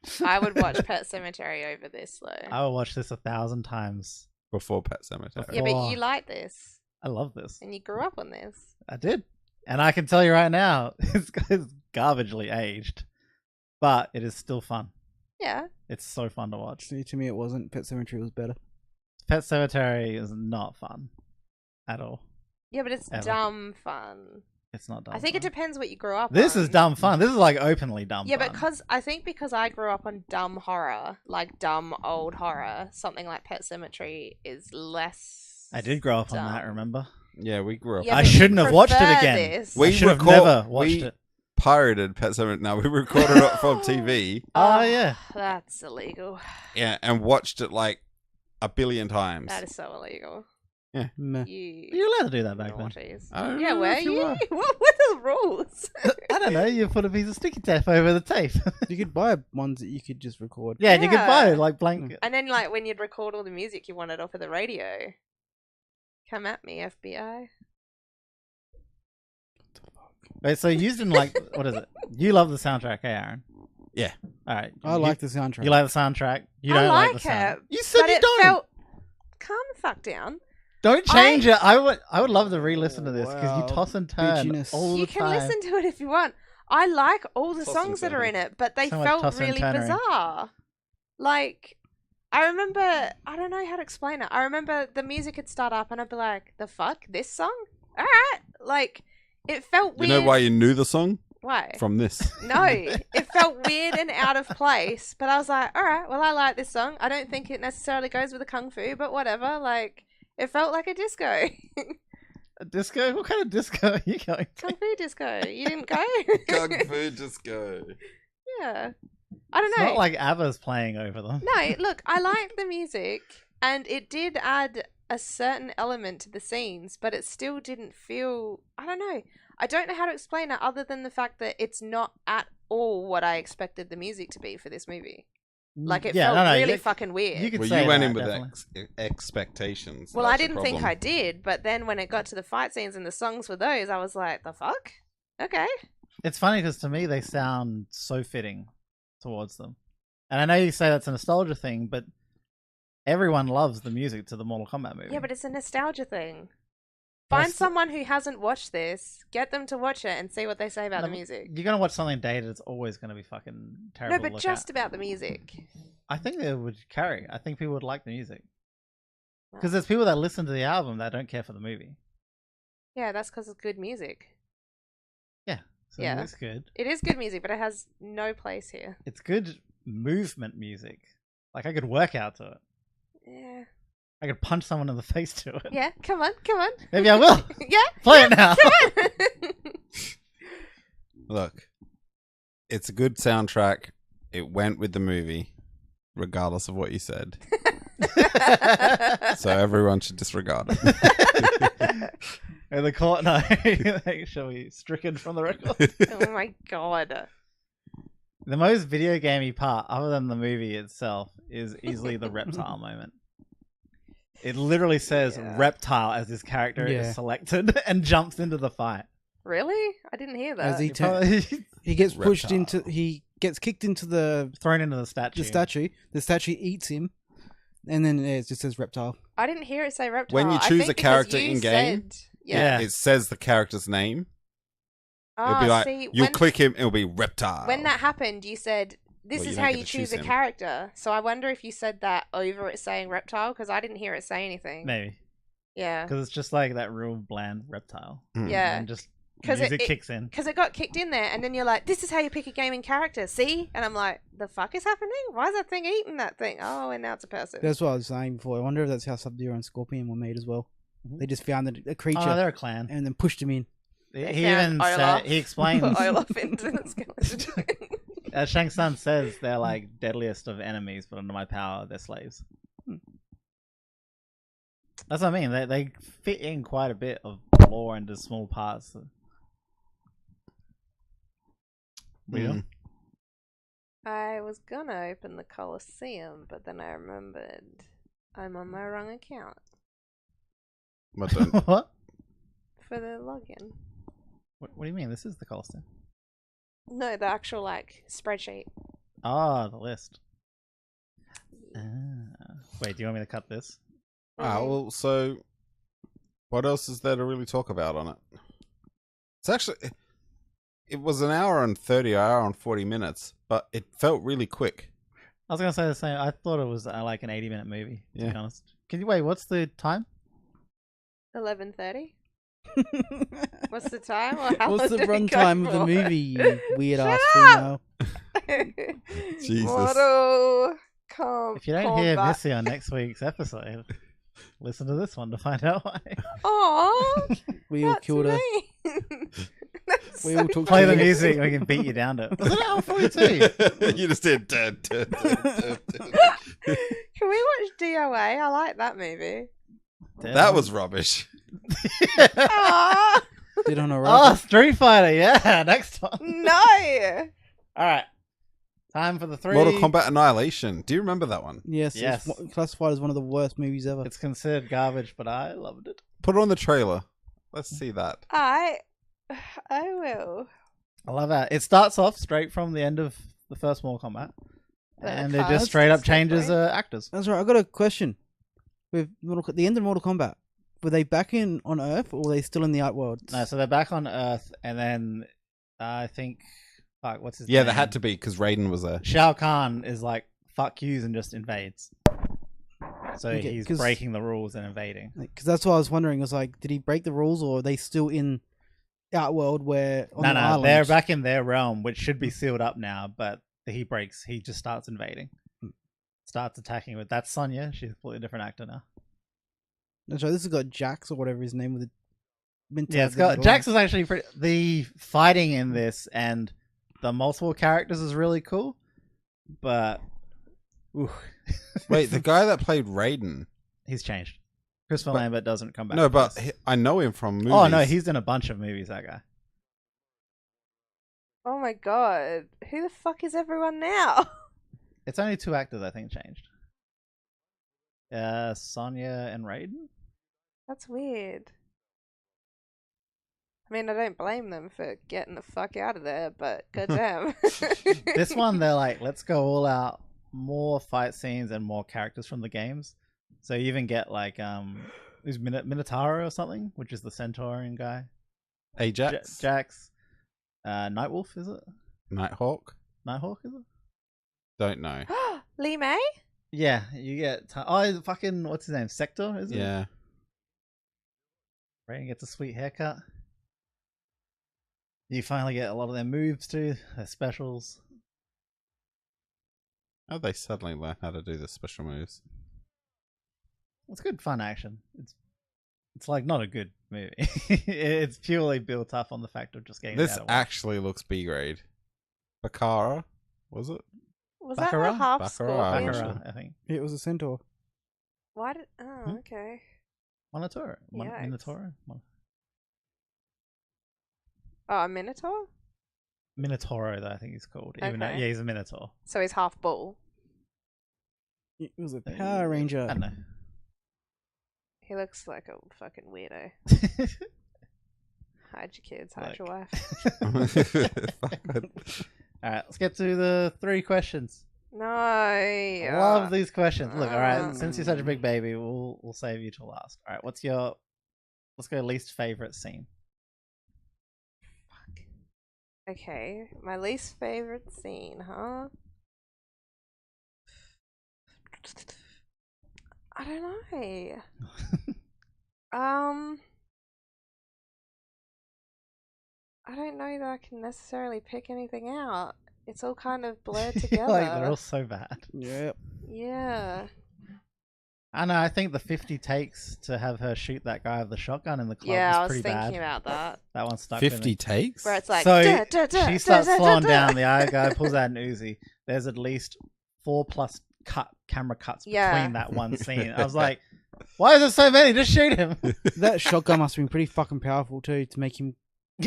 10. I would watch Pet Cemetery over this though. I will watch this 1,000 times. Before Pet Cemetery. Yeah, but you like this, I love this. and you grew up on this. I did. And I can tell you right now, it's garbagely aged. But it is still fun. Yeah. It's so fun to watch. See, to me, it wasn't. Pet Sematary was better. Pet Sematary is not fun. At all. Yeah, but it's Ever. dumb fun. It's not dumb I think fun. it depends what you grew up on. This is dumb fun. This is like openly dumb Yeah, fun. but because I grew up on dumb horror, like dumb old horror, something like Pet Cemetery is less. I did grow up on that, dumb. remember? Yeah, we grew up. Yeah, I but you shouldn't have watched it prefer again. this. We I should have record- never watched we- it. Pirated Pet Cemetery. Now we recorded it from TV. Oh, yeah. That's illegal. Yeah, and watched it like a billion times. That is so illegal. Meh. You're allowed to do that back then. naughties. I don't Yeah, know were if you you? were. What were the rules? I don't know. You put a piece of sticky tape over the tape. You could buy ones that you could just record. Yeah, and you could buy Yeah. like blank. And then, like, when you'd record all the music you wanted off of the radio. Come at me, FBI. Wait, so used in like what is it? You love the soundtrack, hey Aaron? Yeah. All right. I like the soundtrack. You like the soundtrack. You I don't like the sound. it, You said but you it don't. felt. Calm the fuck down. Don't change it. I would love to re-listen to this because Wow. you toss and turn Bitchiness. all You the can time. listen to it if you want. I like all the Toss songs and that are in it, but they So much felt toss and really turnery. bizarre. Like, I remember, I don't know how to explain it. I remember the music would start up and I'd be like, the fuck? This song? Alright. Like, it felt You weird. know why you knew the song? Why? From this. No, it felt weird and out of place, but I was like, alright, well, I like this song. I don't think it necessarily goes with the kung fu, but whatever. Like, it felt like a disco. A disco? What kind of disco are you going to? Kung fu disco. You didn't go? Kung Fu Disco. Yeah. I don't It's know. not like ABBA's playing over them. No, look, I like the music, and it did add a certain element to the scenes, but it still didn't feel. I don't know. I don't know how to explain it other than the fact that it's not at all what I expected the music to be for this movie. Like, it felt really fucking weird. You could Well, say you went that, in with definitely. expectations. Well, I That's the didn't think problem. I did, but then when it got to the fight scenes and the songs for those, I was like, the fuck? Okay. It's funny because to me they sound so fitting towards them. And I know you say that's a nostalgia thing, but everyone loves the music to the Mortal Kombat movie. Yeah, but it's a nostalgia thing. But Find it's- someone who hasn't watched this, get them to watch it, and see what they say about No, the music. You're gonna watch something dated, it's always gonna be fucking terrible. No, but to look just at. about the music. I think they would carry. I think people would like the music. Because there's people that listen to the album that don't care for the movie. Yeah, that's because it's good music. Yeah. So Yeah. it's good. It is good music, but it has no place here. It's good movement music. Like I could work out to it. Yeah. I could punch someone in the face to it. Yeah, come on, come on. Maybe I will. Yeah, Play it now. come on. Look, it's a good soundtrack. It went with the movie, regardless of what you said. So everyone should disregard it. And the court, no, shall we stricken from the record? Oh my god. The most video gamey part, other than the movie itself, is easily the reptile moment. It literally says reptile as this character is selected and jumps into the fight. Really? I didn't hear that. As he gets pushed Reptile. he gets kicked into the Thrown into the statue. The statue eats him, and then it just says reptile. I didn't hear it say reptile. When you I choose think a because character you in game, said- yeah. It says the character's name. It'll be Ah, like, see, you'll when- click him, it'll be reptile. When that happened, you said, this Well, you is don't how get you to choose choose a him. character. So I wonder if you said that over it saying reptile, because I didn't hear it say anything. Maybe. Yeah. Because it's just like that real bland reptile. Yeah. And just 'Cause music it- kicks in. Because it got kicked in there, and then you're like, this is how you pick a gaming character, see? And I'm like, the fuck is happening? Why is that thing eating that thing? Oh, and now it's a person. That's what I was saying before. I wonder if that's how Sub-Zero and Scorpion were made as well. Mhm. They just found a creature Oh, they're a clan. and then pushed him in. He They even found said, Olaf. he explains, Put Olaf into the skeleton. Shang Tsung says they're like deadliest of enemies, but under my power, they're slaves. That's what I mean. They fit in quite a bit of lore into small parts. Mm. I was gonna open the Colosseum, but then I remembered I'm on my wrong account But don't- What? for the login. What do you mean? This is the Colosseum. No, the actual, like, spreadsheet. Ah, the list. Wait, do you want me to cut this? well, so what else is there to really talk about on it? It's actually, it was an hour and 30, hour and 40 minutes, but it felt really quick. I was gonna say the same. I thought it was like an 80-minute movie. To Yeah. be honest. Can you wait? What's the time? 11:30. What's the time? Or how What's long the did it run go time of the for? movie, you weird ass Shut female? Jesus. Mortal Kombat. If you don't hear Missy on next week's episode, listen to this one to find out why. Aww, We all that's killed her. mean. That's We so all took Play the Yeah. music, we can beat you down to it. Was it hour 42? You just did. Dun, dun, dun, dun, dun. Can we watch DOA? I like that movie. That was rubbish. Aww, Did on a Oh, roll. Street Fighter, yeah, next one. no. Alright. Time for the 3. Mortal Kombat Annihilation. Do you remember that one? Yes, Yes. it's classified as one of the worst movies ever. It's considered garbage, but I loved it. Put it on the trailer. Let's see that. I will. I love that. It starts off straight from the end of the first Mortal Kombat. The And it cast just straight up is changes different. actors. That's right. I got a question. With the end of Mortal Kombat, were they back in on Earth or were they still in the Outworld? No, so they're back on Earth, and then I think, fuck, what's his name? Yeah, there had to be because Raiden was there. Shao Kahn is like, fuck yous, and just invades. So Okay, he's 'cause- breaking the rules and invading. Because that's what I was wondering. I was like, did he break the rules or are they still in Outworld where on No, the island? they're back in their realm, which should be sealed up now, but he just starts invading. Starts attacking with, that's Sonya, she's a completely different actor now. That's right. This has got Jax or whatever his name was. Yeah, it's got, Jax is actually pretty, the fighting in this and the multiple characters is really cool, but, ooh. Wait, the guy that played Raiden. He's changed. Christopher But- Lambert doesn't come back. No, for but this. I know him from movies. Oh no, he's in a bunch of movies, that guy. Oh my god. Who the fuck is everyone now? It's only 2 actors I think changed. Sonya and Raiden? That's weird. I mean, I don't blame them for getting the fuck out of there, but goddamn. This one, they're like, let's go all out, more fight scenes and more characters from the games. So you even get like, who's Minotauro or something, which is the Centaurian guy. Ajax, Jax. Nightwolf, is it? Nighthawk. Nighthawk, is it? Don't know. Lee May? Yeah, you get... fucking... What's his name? Sector, is it? Yeah. Raiden gets a sweet haircut. You finally get a lot of their moves too, their specials. How they suddenly learn how to do the special moves? It's good fun action. It's like not a good movie. It's purely built up on the fact of just getting This out of actually looks B grade. Bakara, was it? Was Baccarat? that a half Baccarat, scorpion? Baccarat, I think. It was a centaur. Why did? Oh, okay. Minotaur. Yikes. Minotaur. Oh, a minotaur. Minotauro, though I think he's called. Even though, Okay. yeah, he's a minotaur. So he's half bull. It was a Power Ranger. I don't know. He looks like a fucking weirdo. Hide your kids, hide your wife. All right, let's get to the 3 questions. No. I love these questions. Look, all right, since you're such a big baby, we'll save you till last. All right, let's go least favorite scene. Fuck. Okay, my least favorite scene, huh? I don't know. I don't know that I can necessarily pick anything out. It's all kind of blurred together. Like they're all so bad. Yep. Yeah. I know. I think the 50 takes to have her shoot that guy with the shotgun in the club Yeah, I was was pretty thinking bad. about that. That one stuck with 50 me. takes? Where it's like, So she she starts slowing down. The other guy pulls out an Uzi. There's at least 4+ camera cuts Yeah. between that one scene. I was like, why is there so many? Just shoot him. That shotgun must have been pretty fucking powerful too to make him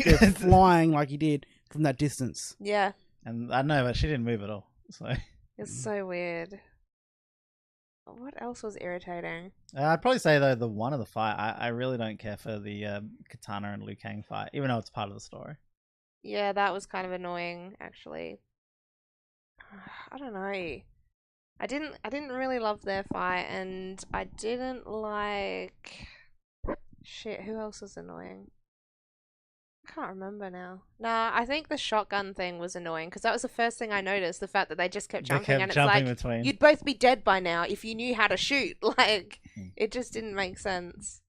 go flying like he did from that distance. Yeah, And I know, but she didn't move at all. So it's so weird. What else was irritating? I'd probably say though the one of the fight. I really don't care for the Katana and Liu Kang fight, even though it's part of the story. Yeah, that was kind of annoying, actually. I don't know. I didn't really love their fight, and I didn't like. Shit, who else was annoying? I can't remember now. Nah, I think the shotgun thing was annoying because that was the first thing I noticed. The fact that they just kept jumping, and it's like between. you'd both be dead by now if you knew how to shoot. Like, it just didn't make sense.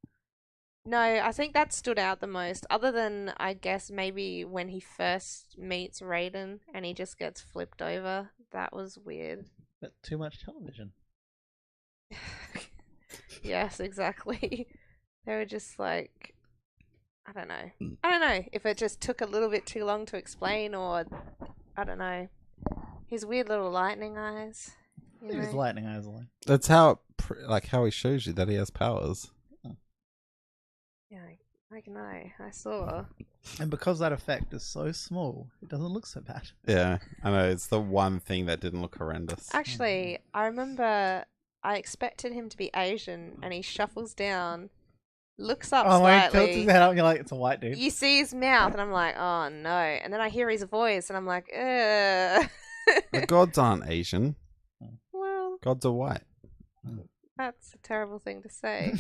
No, I think that stood out the most. Other than, I guess, maybe when he first meets Raiden and he just gets flipped over. That was weird. But too much television. Yes, exactly. They were just like, I don't know if it just took a little bit too long to explain, or I don't know. His weird little lightning eyes. You His know? lightning eyes alone. That's how how he shows you that he has powers. Yeah, I know. I saw. And because that effect is so small, it doesn't look so bad. Yeah, I know. It's the one thing that didn't look horrendous. Actually, I remember I expected him to be Asian, and he shuffles down, looks up Oh, when he tilts his slightly. head up, and you're like, it's a white dude. You see his mouth, and I'm like, oh no. And then I hear his voice, and I'm like, ugh. The gods aren't Asian. Well, Gods are white. that's a terrible thing to say.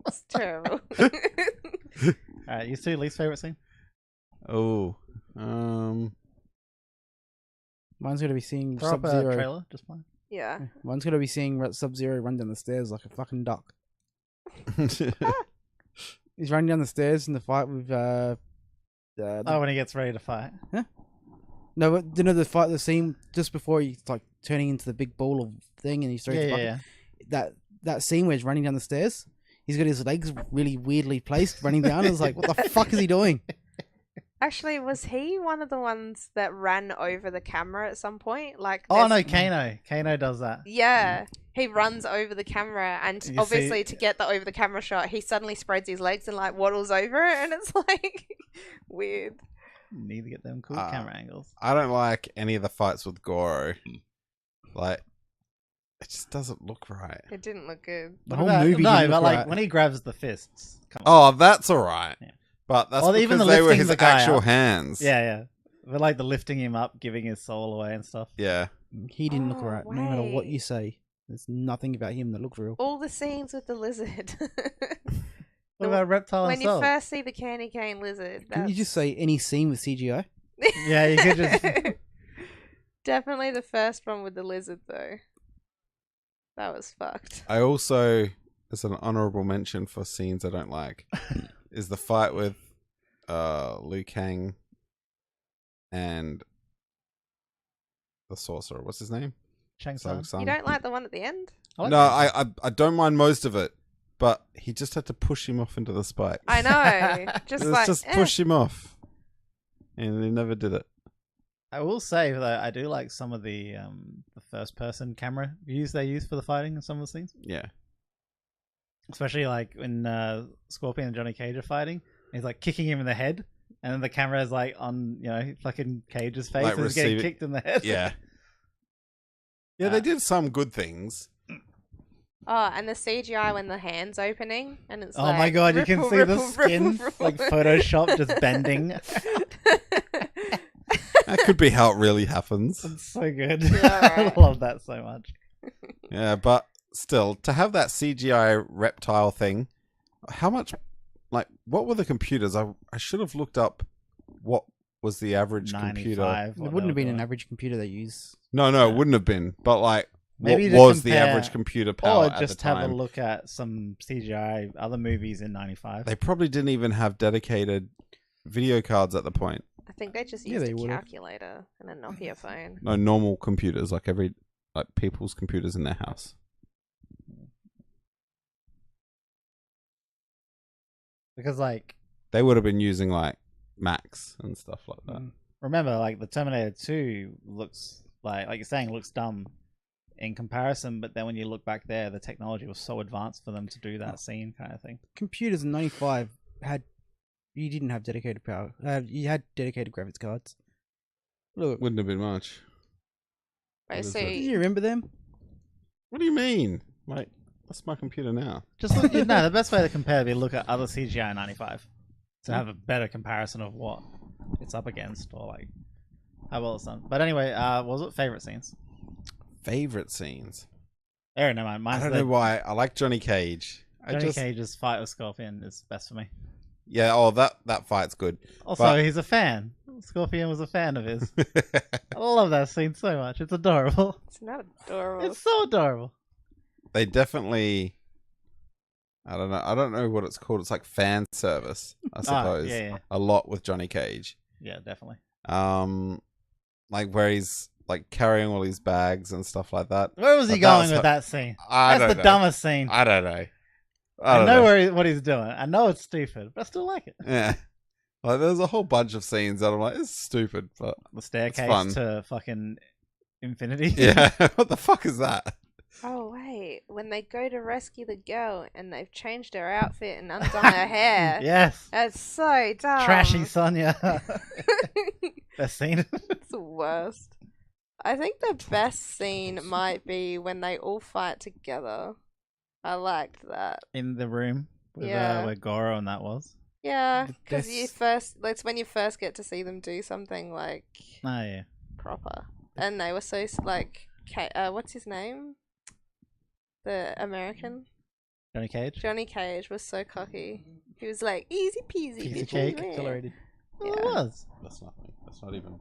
It's terrible. Alright, you see least favorite scene? Oh, Mine's gonna be seeing Throw up a Sub-Zero. trailer, just play. Yeah. Mine's gonna be seeing Sub-Zero run down the stairs like a fucking duck. He's running down the stairs in the fight with Oh, when he gets ready to fight. no, but you know the scene just before he's like turning into the big ball of thing and he throws the bucket. That scene where he's running down the stairs. He's got his legs really weirdly placed, running down. I was like, what the fuck is he doing? Actually, was he one of the ones that ran over the camera at some point? Like, Oh no, there's- Kano. Kano does that. Yeah, he runs over the camera, and You obviously see- to get the over the camera shot, he suddenly spreads his legs and like waddles over it, and it's like weird. Need to get them cool camera angles. I don't like any of the fights with Goro. Like, it just doesn't look right. It didn't look good. The What whole about- movie no, didn't but look like right. when he grabs the fists. Come on. Oh, that's alright. Yeah. But that's Well, because even the they were lifting his the guy actual up. hands. Yeah. But like the lifting him up, giving his soul away and stuff. Yeah. He didn't look Oh, right. No matter what wait. you say, there's nothing about him that looked real. All the scenes with the lizard. What about Reptile when and you Soul? first see the candy cane lizard, Can you just say any scene with CGI? Yeah, you could just. Definitely the first one with the lizard, though. That was fucked. I also, as an honorable mention for scenes I don't like, is the fight with Liu Kang and the sorcerer. What's his name? Shang Tsung. Tsung. You don't like the one at the end? I don't mind most of it, but he just had to push him off into the spikes. I know. Just push him off, and he never did it. I will say though, I do like some of the first person camera views they use for the fighting in some of the scenes. Yeah. Especially like when Scorpion and Johnny Cage are fighting, he's like kicking him in the head, and then the camera is like on fucking Cage's face, Like and he's getting kicked in the head. Yeah. Yeah, they did some good things. Oh, and the CGI when the hand's opening, and it's my god, you can see the skin like Photoshop just bending. That could be how it really happens. It's so good. Yeah, right. I love that so much. Yeah, but still, to have that CGI reptile thing, how much, like, what were the computers? I should have looked up what was the average computer. It wouldn't have been an average computer they use. No, it wouldn't have been. But, like, Maybe what was the average computer power or at just the time? have a look at some CGI other movies in '95. They probably didn't even have dedicated video cards at the point. I think they just used a calculator and a Nokia phone. No, normal computers, like people's computers in their house. Because like they would have been using like Macs and stuff like that. Remember, like the Terminator 2 looks like you're saying, looks dumb in comparison, but then when you look back there, the technology was so advanced for them to do that scene kind of thing. Computers in '95 you didn't have dedicated power. You had dedicated graphics cards. Look, Wouldn't have been much. I do see. you remember them? What do you mean? Like, that's my computer now. Just look, no, the best way to compare would be look at other CGI in '95 to have a better comparison of what it's up against, or like how well it's done. But anyway, what was it? Favorite scenes? Favorite scenes? Aaron, no, mine. I don't know why. I like Johnny Cage. Cage's fight with Scorpion is best for me. Yeah, that fight's good. Also, he's a fan. Scorpion was a fan of his. I love that scene so much. It's adorable. It's not adorable. It's so adorable. They definitely... I don't know what it's called. It's like fan service, I suppose. Yeah. A lot with Johnny Cage. Yeah, definitely. Like where he's like carrying all his bags and stuff like that. Where was he going with that scene? That's the dumbest scene. I don't know. I know what he's doing. I know it's stupid, but I still like it. Yeah. Like, there's a whole bunch of scenes that I'm like, it's stupid, but the staircase to fucking infinity. Yeah. What the fuck is that? Oh, wait. When they go to rescue the girl and they've changed her outfit and undone her hair. Yes. That's so dumb. Trashy Sonya. Best scene. It's the worst. I think the best scene might be when they all fight together. I liked that. In the room with, where Goro and that was. Yeah, because that's when you first get to see them do something like proper. And they were so like, what's his name? The American? Johnny Cage? Johnny Cage was so cocky. He was like, easy peasy. Piece of cake. Accelerated. Well, it was. That's nothing. That's not even...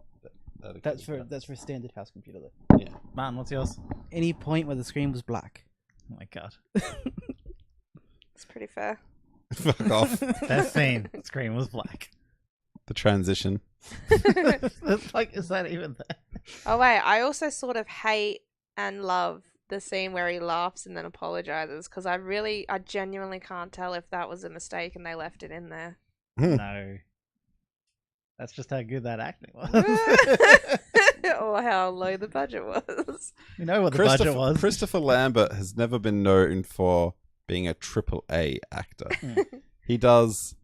That's for a standard house computer though. Yeah. Martin, what's yours? Any point where the screen was black. Oh my god. It's pretty fair. Fuck off. That scene. The screen was black. The transition. Like, is that even there? Oh wait, I also sort of hate and love the scene where he laughs and then apologizes, because I genuinely can't tell if that was a mistake and they left it in there. No. That's just how good that acting was. Or how low the budget was. You know what the budget was. Christopher Lambert has never been known for being a AAA actor. He does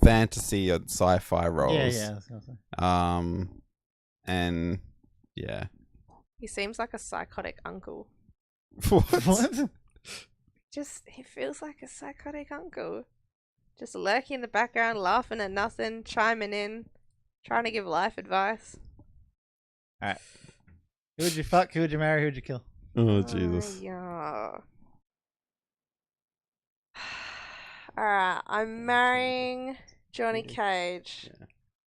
fantasy and sci-fi roles. Yeah. And yeah. He seems like a psychotic uncle. What? He feels like a psychotic uncle. Just lurking in the background, laughing at nothing, chiming in, trying to give life advice. Alright. Who would you fuck? Who would you marry? Who would you kill? Oh, Jesus. Yeah. Alright, I'm marrying Johnny Cage.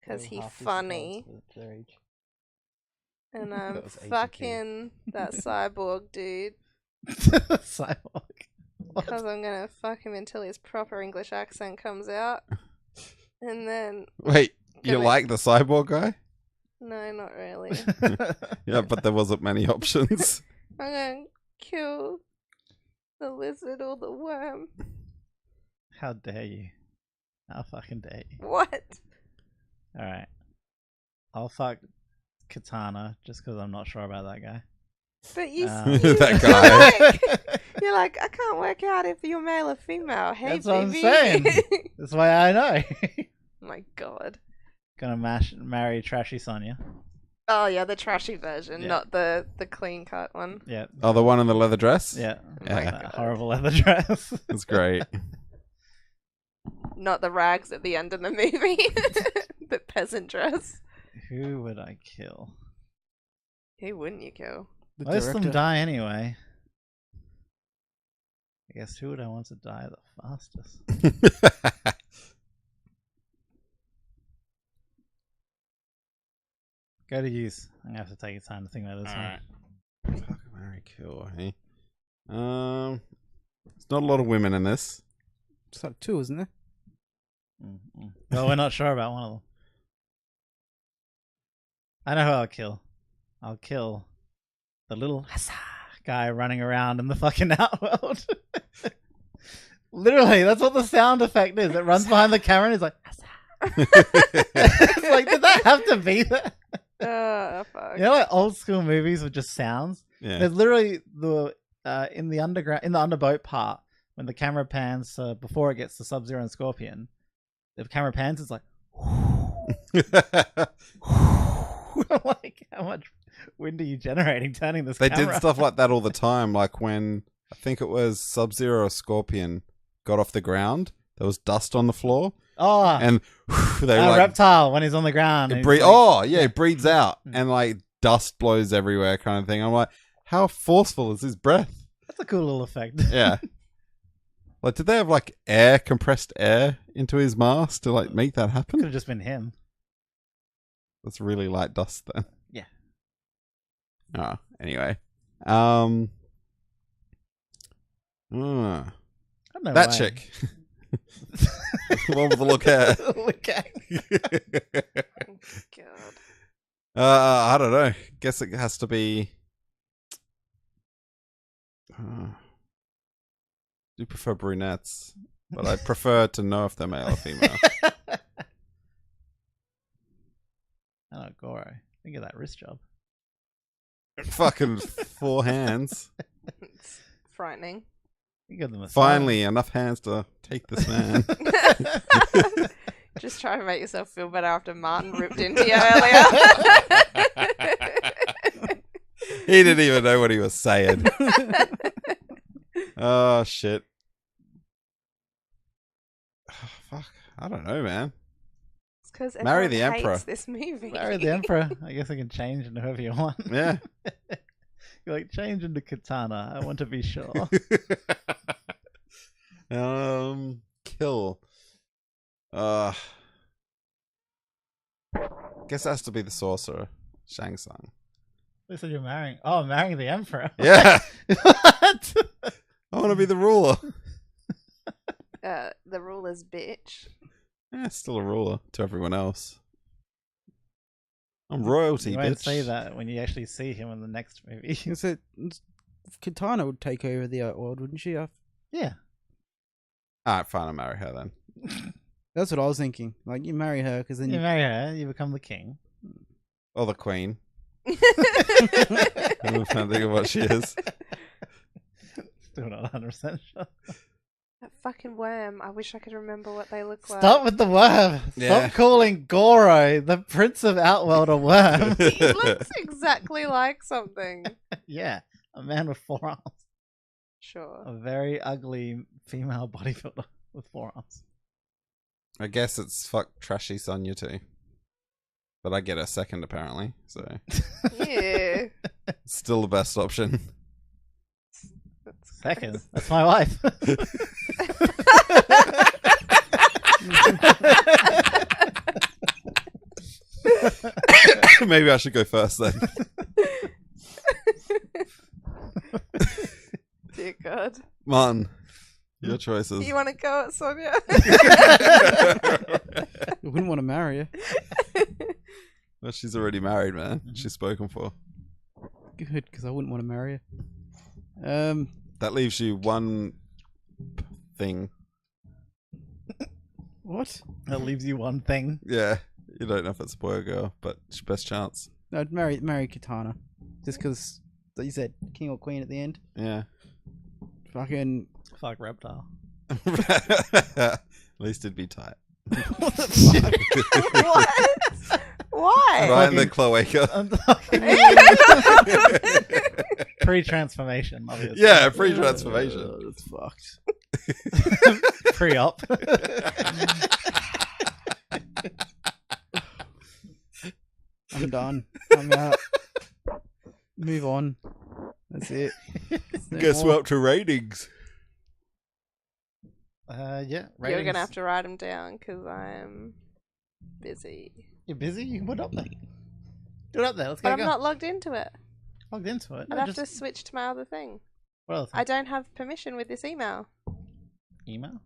Because he's funny. And I'm fucking that cyborg dude. Cyborg. Because I'm gonna fuck him until his proper English accent comes out. And then... Wait, you like the cyborg guy? No, not really. Yeah, but there wasn't many options. I'm gonna kill the lizard or the worm. How dare you? How fucking dare you? What? Alright. I'll fuck Katana just because I'm not sure about that guy. But you, That guy. you're like, I can't work out if you're male or female. Hey, That's what I'm baby. saying. That's why I know. My God. Gonna marry Trashy Sonya. Oh yeah, the trashy version, Yeah. not the clean cut one. Yeah. Oh, the one in the leather dress? Yeah. Yeah. That horrible leather dress. It's great. Not the rags at the end of the movie. The peasant dress. Who would I kill? Who wouldn't you kill? The Most of them director. die anyway. I guess who would I want to die the fastest? Go to use. I'm gonna have to take your time to think about this Alright. one. Fuck, marry, kill, hey? There's not a lot of women in this. It's like 2, isn't there? Mm-mm. Well, we're not sure about one of them. I know who I'll kill. I'll kill the little hussa guy running around in the fucking outworld. Literally, that's what the sound effect is. It runs behind the camera and it's like, hussa. It's like, did that have to be there? Fuck. You know, like old school movies with just sounds. Yeah. There's literally in the underboat part when the camera pans before it gets to Sub-Zero and Scorpion. The camera pans, it's like, like how much wind are you generating turning this They camera? did stuff like that all the time. Like when I think it was Sub-Zero or Scorpion got off the ground, there was dust on the floor, Oh, and they were like, Reptile when he's on the ground. it and breathe. he's like- Oh yeah, it breathes out, Mm. and like dust blows everywhere, kind of thing. I'm like, how forceful is his breath? That's a cool little effect. Yeah. Like, did they have like compressed air into his mask to like make that Could happen? have just been him. That's really light dust then. Yeah. Oh, anyway. I don't know That why. chick. The one with the look hair. Look at- God. I don't know. Guess it has to be. I do prefer brunettes, but I prefer to know if they're male or female. I don't know, Goro. Think of that wrist job. Fucking 4 hands. It's frightening. You got the massage. Finally, enough hands to take this man. Just try to make yourself feel better after Martin ripped into you earlier. He didn't even know what he was saying. Oh, shit. Oh, fuck. I don't know, man. It's because Marry the Emperor. this movie. Marry the Emperor. I guess I can change into whoever you want. Yeah. You're like, change into Katana. I want to be sure. Kill. Guess it has to be the sorcerer, Shang Tsung. They said you're marrying. Oh, marrying the Emperor. Yeah, What? I want to be the ruler. The ruler's bitch. Yeah, still a ruler to everyone else. I'm royalty, You bitch. won't say that when you actually see him in the next movie. Katana would take over the world, wouldn't she? Yeah. Alright, fine, I'll marry her then. That's what I was thinking. Like, you marry her because then You marry her, you become the king. Or the queen. I'm trying to think of what she is. Still not 100% sure. That fucking worm. I wish I could remember what they look like. Stop with the worm. Yeah. Stop calling Goro the Prince of Outworld a worm. He looks exactly like something. Yeah, a man with 4 arms. Sure. A very ugly female bodybuilder with 4 arms. I guess it's fuck trashy Sonya too. But I get her second apparently, so Yeah. it's still the best option. That's Second. That's my wife. Maybe I should go first then. Dear God. Martin, your choices. You want to go at Sonia? you wouldn't want to marry her. Well, she's already married, man. She's spoken for. Good, because I wouldn't want to marry her. That leaves you one thing. What? That leaves you one thing. Yeah, you don't know if it's a boy or girl, but it's your best chance. No, I'd marry Katana, just because you said king or queen at the end. Yeah. Fucking. Fuck Reptile. At least it'd be tight. What the fuck? What? Why? Right in the cloaca. Pre-transformation, obviously. Yeah, pre-transformation. That's fucked. Pre-op. I'm done. I'm out. Move on. That's it. No Guess more. we're up to ratings. Yeah. You're ratings. gonna have to write them down because I'm busy. You're busy? You can put it up there. Do it up there. Let's But go. I'm not logged into it. Logged into it. I'd No, have just... to switch to my other thing. What other thing? I don't have permission with this email. Email?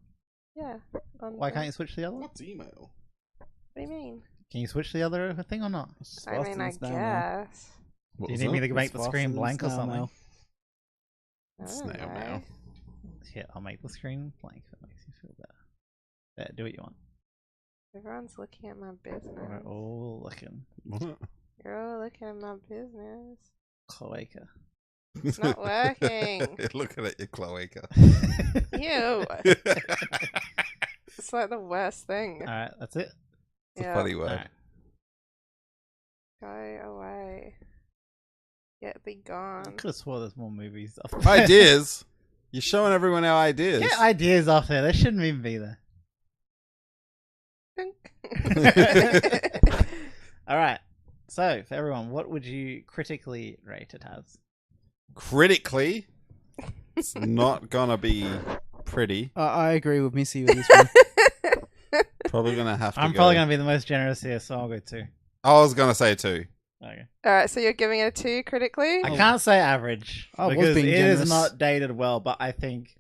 Yeah. Why can't you switch to the other one? What's email? What do you mean? Can you switch to the other thing or not? I mean, I guess. Do you need me to make the screen blank or something? I don't Snail know. mail. Yeah, I'll make the screen blank if it makes you feel better. There, do what you want. Everyone's looking at my business. We're all looking. What? You're all looking at my business. Cloaca. It's not working. Looking at your cloaca. Ew. It's like the worst thing. Alright, that's it. It's a funny word. Alright. Go away. Get thee gone. I could have swore there's more movies. Ideas? You're showing everyone our ideas. Get ideas off there. They shouldn't even be there. Alright. So, for everyone, what would you critically rate it as? Critically, it's not gonna be pretty. I agree with Missy with this one. Probably gonna have to I'm go. probably going to be the most generous here, so I'll go 2. I was gonna say 2. Okay. Alright, so you're giving it a 2 critically? I can't say average I was because being it generous. is not dated well, but I think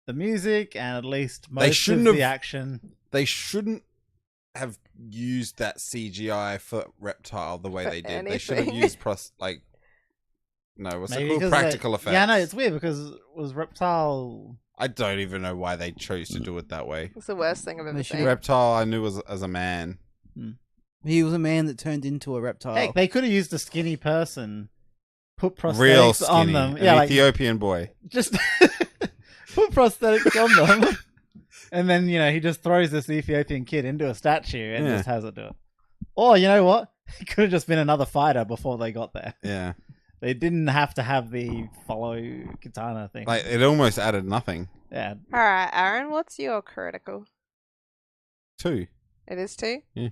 the music and at least They most shouldn't of the have- action. They shouldn't have used that CGI for Reptile the way For they did. They should have anything. used what's Maybe it called? 'cause Practical effects. Yeah, no, it's weird because it was Reptile. I don't even know why they chose to do it that way. It's the worst thing I've ever They should seen. Reptile, I knew as a man. He was a man that turned into a reptile. Heck, they could have used a skinny person, put prosthetics Real skinny. on them. An Yeah, like Ethiopian boy. just put prosthetics on them, and then he just throws this Ethiopian kid into a statue and Yeah. just has it do it. Or you know what? It could have just been another fighter before they got there. Yeah. They didn't have to have the follow katana thing. Like, it almost added nothing. Yeah. Alright, Aaron, what's your critical? 2. It is 2? Yeah.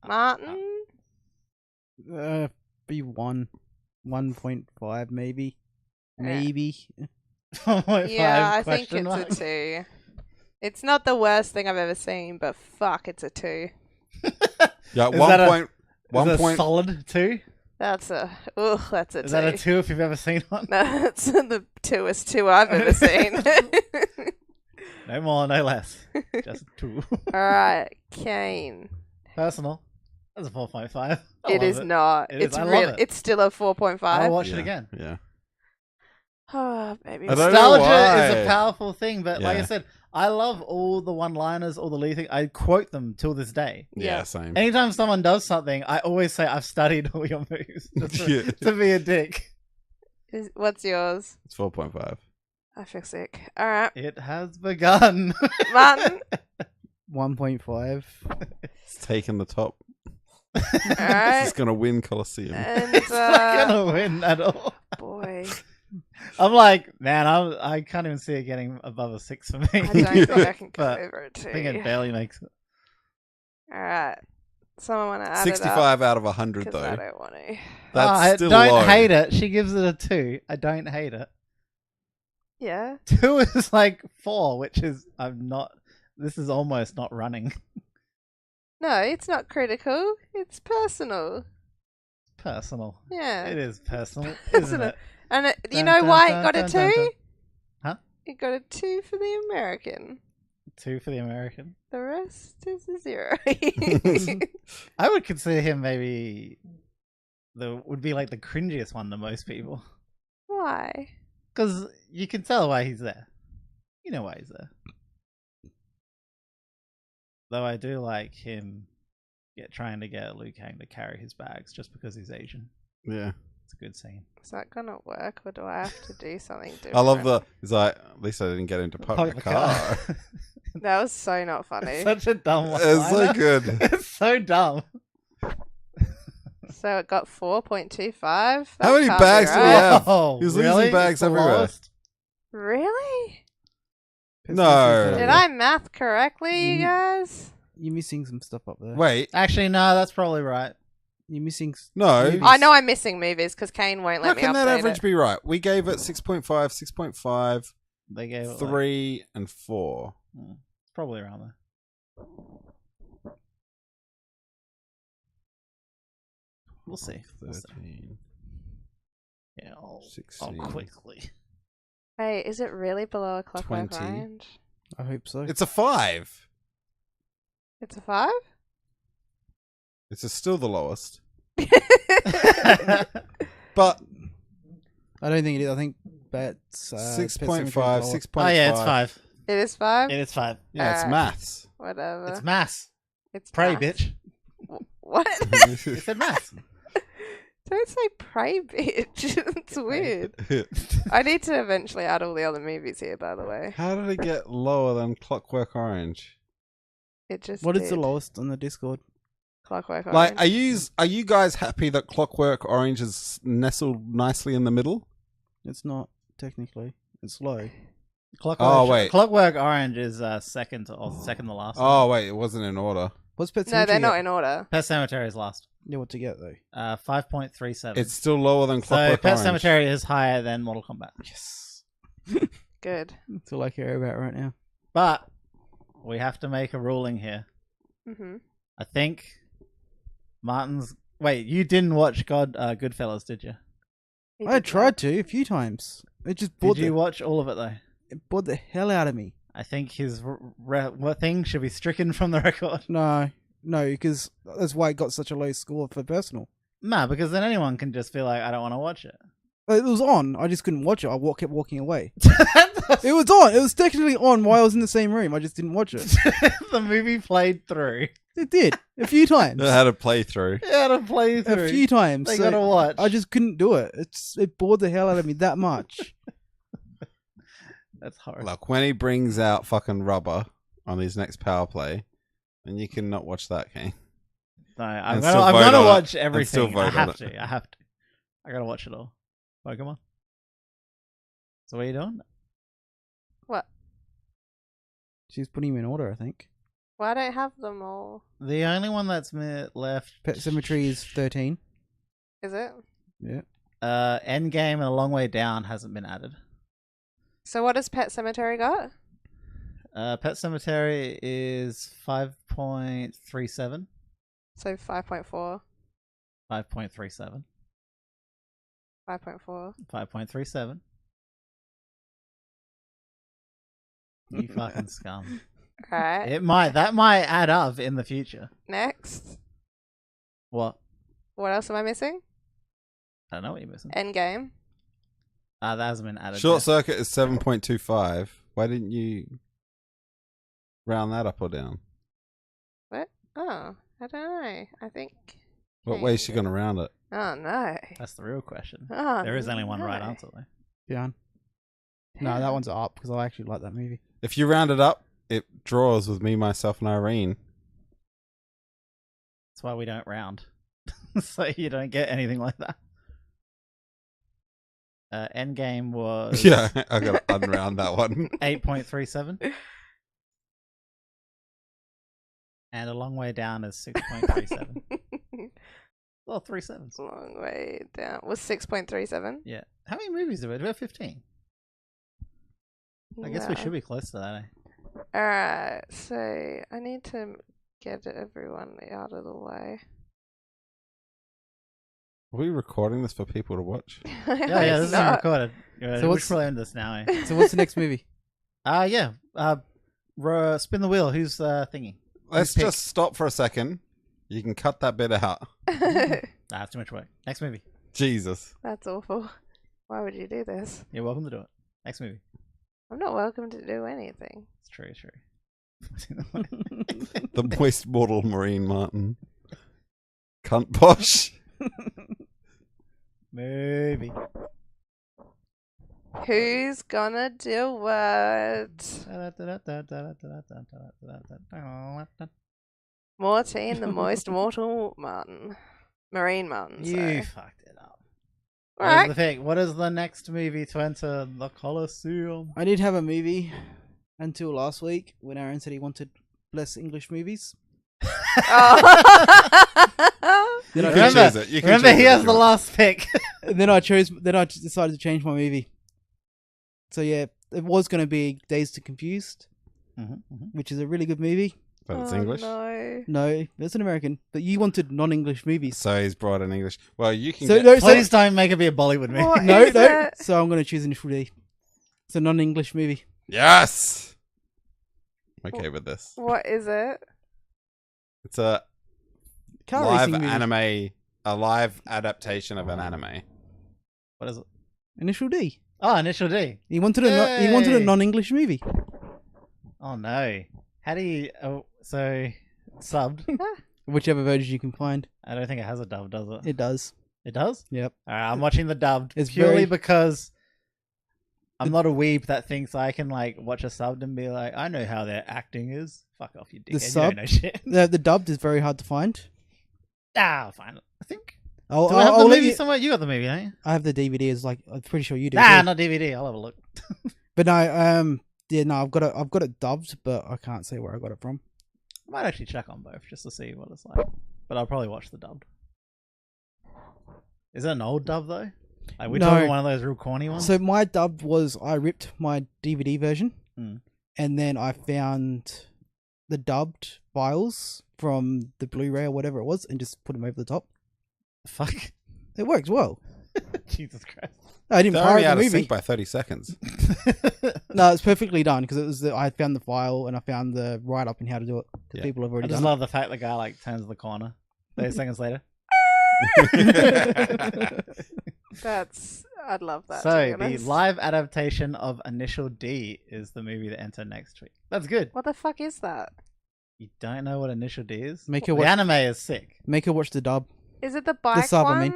Martin? Be 1.5 maybe. Yeah. Maybe. Yeah, I think it's a 2. It's not the worst thing I've ever seen, but fuck, it's a 2. Yeah, Is one that point. Is that a 1. solid 2? That's a 2. Is that a 2 if you've ever seen one? That's the 2-est 2 I've ever seen. No more, no less. Just 2. Alright, Kane. Personal. That's a 4.5. It is not. It is. It's I love real. it. It's still a 4.5. I'll watch Yeah, it again. Yeah. Oh, baby. I don't know Nostalgia is why. a powerful thing, but like I Yeah. said, I love all the one-liners, all the lead things. I quote them till this day. Yeah, Yeah. same. Anytime someone does something, I always say, I've studied all your moves. Just Yeah. to be a dick. What's yours? It's 4.5. I feel sick. Alright. It has begun. Martin? 1.5. It's taking the top. Alright. It's gonna win Colosseum. And, It's not gonna win at all. boy. I'm like, man, I can't even see it getting above a 6 for me. I don't think I can go But over a 2. I think it barely makes it. Alright. Someone want to add 65 out of it 100 up? 'Cause I though. don't want to. That's I still don't low. hate it. She gives it a 2. I don't hate it. Yeah. 2 is like 4, which is this is almost not running. No, it's not critical. It's personal. Personal. Yeah. It is personal, Isn't isn't it? And you Dun, know dun, why dun, it got a dun, dun, 2? dun. Huh? It got a 2 for the American. 2 for the American. The rest is a 0. I would consider him maybe would be like the cringiest one to most people. Why? Because you can tell why he's there. You know why he's there. Though I do like him trying to get Liu Kang to carry his bags just because he's Asian. Yeah. It's a good scene. Is that gonna work, or do I have to do something different? I love he's like, at least I didn't get him to park the car. That was so not funny. Such a dumb one. It's so good. It's so dumb. So it got 4.25. How many bags do we have? Oh, He was really? losing bags It's the everywhere. lowest? Really? No. Did I math correctly, you guys? You're missing some stuff up there. Wait, Actually, no, that's probably right. You're missing. no. Movies. I know I'm missing movies because Kane won't How let me can that update average it. be right? We gave it 6.5, 6.5, They gave it 3, and 4. It's probably around there. We'll see. We'll see. 13, Yeah, I'll 16. quickly. Hey, is it really below a clockwork 20. orange? I hope so. It's a 5. It's a 5? It's still the lowest. But I don't think it is. I think Bet's 6.5, 6.5. Oh yeah, it's 5. It is 5? It is 5. Yeah, it's Alright. maths. Whatever. It's mass. It's Pray, math. bitch. What? You said mass. Don't say pray, bitch. It's weird. I need to eventually add all the other movies here, by the way. How did it get lower than Clockwork Orange? It just What is the did. lowest on the Discord? Clockwork Orange. Like, are you guys happy that Clockwork Orange is nestled nicely in the middle? It's not technically. It's low. Clockwork Orange is second to last. Oh wait, it wasn't in order. What's Pet No, Sematary? they're not in order. Pet Sematary is last. Yeah, what to get though? 5.37. It's still lower than So Clockwork Pet Orange. Sematary is higher than Mortal Kombat. Yes. Good. That's all I care about right now. But we have to make a ruling here. Mm-hmm. I think Martin's. Wait, you didn't watch Goodfellas, did you? I tried to a few times. It just bored Did you watch all of it though? it bored the hell out of me. I think his thing should be stricken from the record. No, because that's why it got such a low score for personal. Nah, because then anyone can just feel like I don't want to watch it. It was on. I just couldn't watch it. I kept walking away. It was on. It was technically on while I was in the same room. I just didn't watch it. The movie played through. It did a few times. It had a playthrough. Yeah, to play through. A few times. They So gotta watch. I just couldn't do it. It bored the hell out of me that much. That's hard. Look, when he brings out fucking rubber on his next power play, then you cannot watch that game. No, And I'm still gonna vote on it. watch And everything. still vote I on have it. to. I gotta watch it all. Pokemon. So what are you doing? What? She's putting him in order, I think. Well, I don't have them all. The only one that's left. Pet Cemetery is 13. Is it? Yeah. Endgame and A Long Way Down hasn't been added. So what does Pet Cemetery got? Pet Cemetery is 5.37. So 5.4. 5.37. 5.4. 5.37. You fucking scum. Alright. That might add up in the future. Next. What? What else am I missing? I don't know what you're missing. Endgame. That hasn't been added. Short yet. Circuit is 7.25. Why didn't you round that up or down? What? Oh, I don't know. I think. What way is she going to round it? Oh no. That's the real question. Oh, There is only one right no. answer though. Down. No, that one's up because I actually like that movie. If you round it up, it draws with me, myself, and Irene. That's why we don't round. So you don't get anything like that. Endgame was Yeah, I got to unround that one. 8.37. And A Long Way Down is 6.37. Well, 3 sevens. Long way down. Was 6.37? Yeah. How many movies do we have? Do we have 15? I guess we should be close to that, eh? Alright, so I need to get everyone out of the way. Are we recording this for people to watch? Yeah, this is recorded. So We what's- should probably end this now, eh? So what's the next movie? Yeah. Spin the wheel. Who's thingy? Let's pick? just stop for a second. You can cut that bit out. Nah, it's too much work. Next movie. Jesus. That's awful. Why would you do this? You're welcome to do it. Next movie. I'm not welcome to do anything. It's true, it's true. The moist mortal Marine Martin. Cunt posh. Movie. Who's gonna do it? Mortine, the moist mortal Martin. Marine Martin, You sorry. fucked it up. Alright. Here's the thing. What is the next movie to enter the Colosseum? I did have a movie until last week when Aaron said he wanted less English movies. Oh. You can Remember, choose it. You can remember choose he it if has you the want. last pick. Then I decided to change my movie. So yeah, it was going to be Dazed and Confused, which is a really good movie. But it's Oh, English. No. No, it's an American. But you wanted non-English movies. So he's brought in English. Well, you can So get... no, Please don't make it be a Bollywood movie. What no, is no. it? So I'm going to choose Initial D. It's a non-English movie. Yes! I'm okay with this. What is it? It's a Car live racing movie. anime... A live adaptation of an anime. What is it? Initial D. Oh, Initial D. He wanted a Yay. non-English movie. Oh no. How do you... Oh, so, subbed. Whichever version you can find. I don't think it has a dub, does it? It does. It does? Yep. Alright, I'm watching the dubbed. It's purely very- because I'm not a weeb that thinks I can like watch a subbed and be like, I know how their acting is. Fuck off, you dickhead. You sub- don't know shit. The dubbed is very hard to find. I'll find it. I think. I'll Do I have the let movie you. somewhere? You got the movie, don't you? I have the DVD. It's like I'm pretty sure you do. Nah, too. not DVD. I'll have a look. But no, yeah, no, I've got it dubbed, but I can't say where I got it from. I might actually check on both just to see what it's like. But I'll probably watch the dubbed. Is it an old dub though? Like we're No. talking one of those real corny ones. So my dubbed was I ripped my DVD version, Mm. and then I found the dubbed files from the Blu-ray or whatever it was, and just put them over the top. Fuck. It works well. Jesus Christ. I didn't They're pirate only the out of movie. sync by 30 seconds. No, it's perfectly done because it was I found the file and I found the write up and how to do it. The Yeah. people have I already just done love the fact the guy like turns the corner 30 seconds later. I'd love that. So to be the honest. live adaptation of Initial D is the movie that enter next week. That's good. What the fuck is that? You don't know what Initial D is? Make her The watch. anime is sick. Make her watch the dub. Is it the bike sub, I one? mean.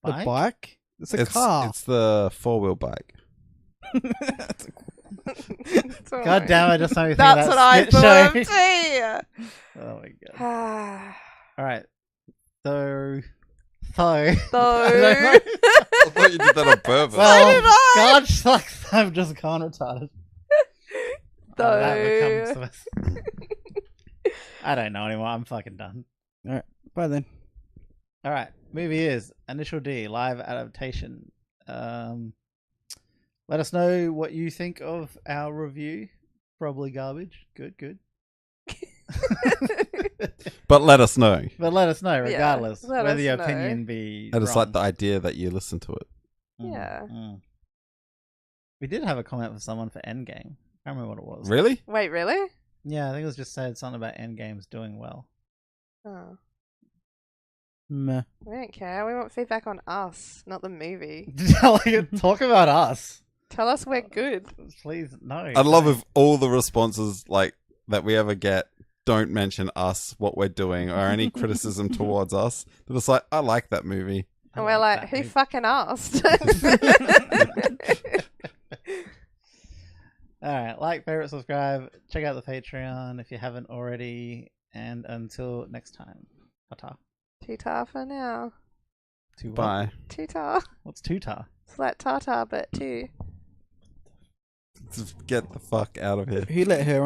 The bike. It's a It's car. It's the 4-wheel bike. It's God alright. damn, I just made me think That's of what that I skit thought show. of too. Oh my god. Ah. Alright. So Though. I thought you did that on purpose. Well, did I. God sucks. I've just gone retarded. Though. That becomes I don't know anymore. I'm fucking done. Bye then. All right, movie is Initial D live adaptation. Let us know what you think of our review. Probably garbage. Good. But let us know. But let us know regardless let whether us your know. opinion be. I just wrong. like the idea that you listen to it. Yeah. We did have a comment from someone for Endgame. I don't remember what it was. Really? Wait, really? Yeah, I think it was just said something about Endgame's doing well. Oh. Meh. We don't care. We want feedback on us, not the movie. Talk about us. Tell us we're good. Please, no. I'd love if all the responses like that we ever get don't mention us, what we're doing, or any criticism towards us. They're just like, I like that movie. And we're like, who fucking asked? Alright, like, favorite, subscribe, check out the Patreon if you haven't already, and until next time. Ta-ta. Too-tar for now. To what? Bye. Too-tar. What's tutar? It's like tartar, but two. Just get the fuck out of here. Who let her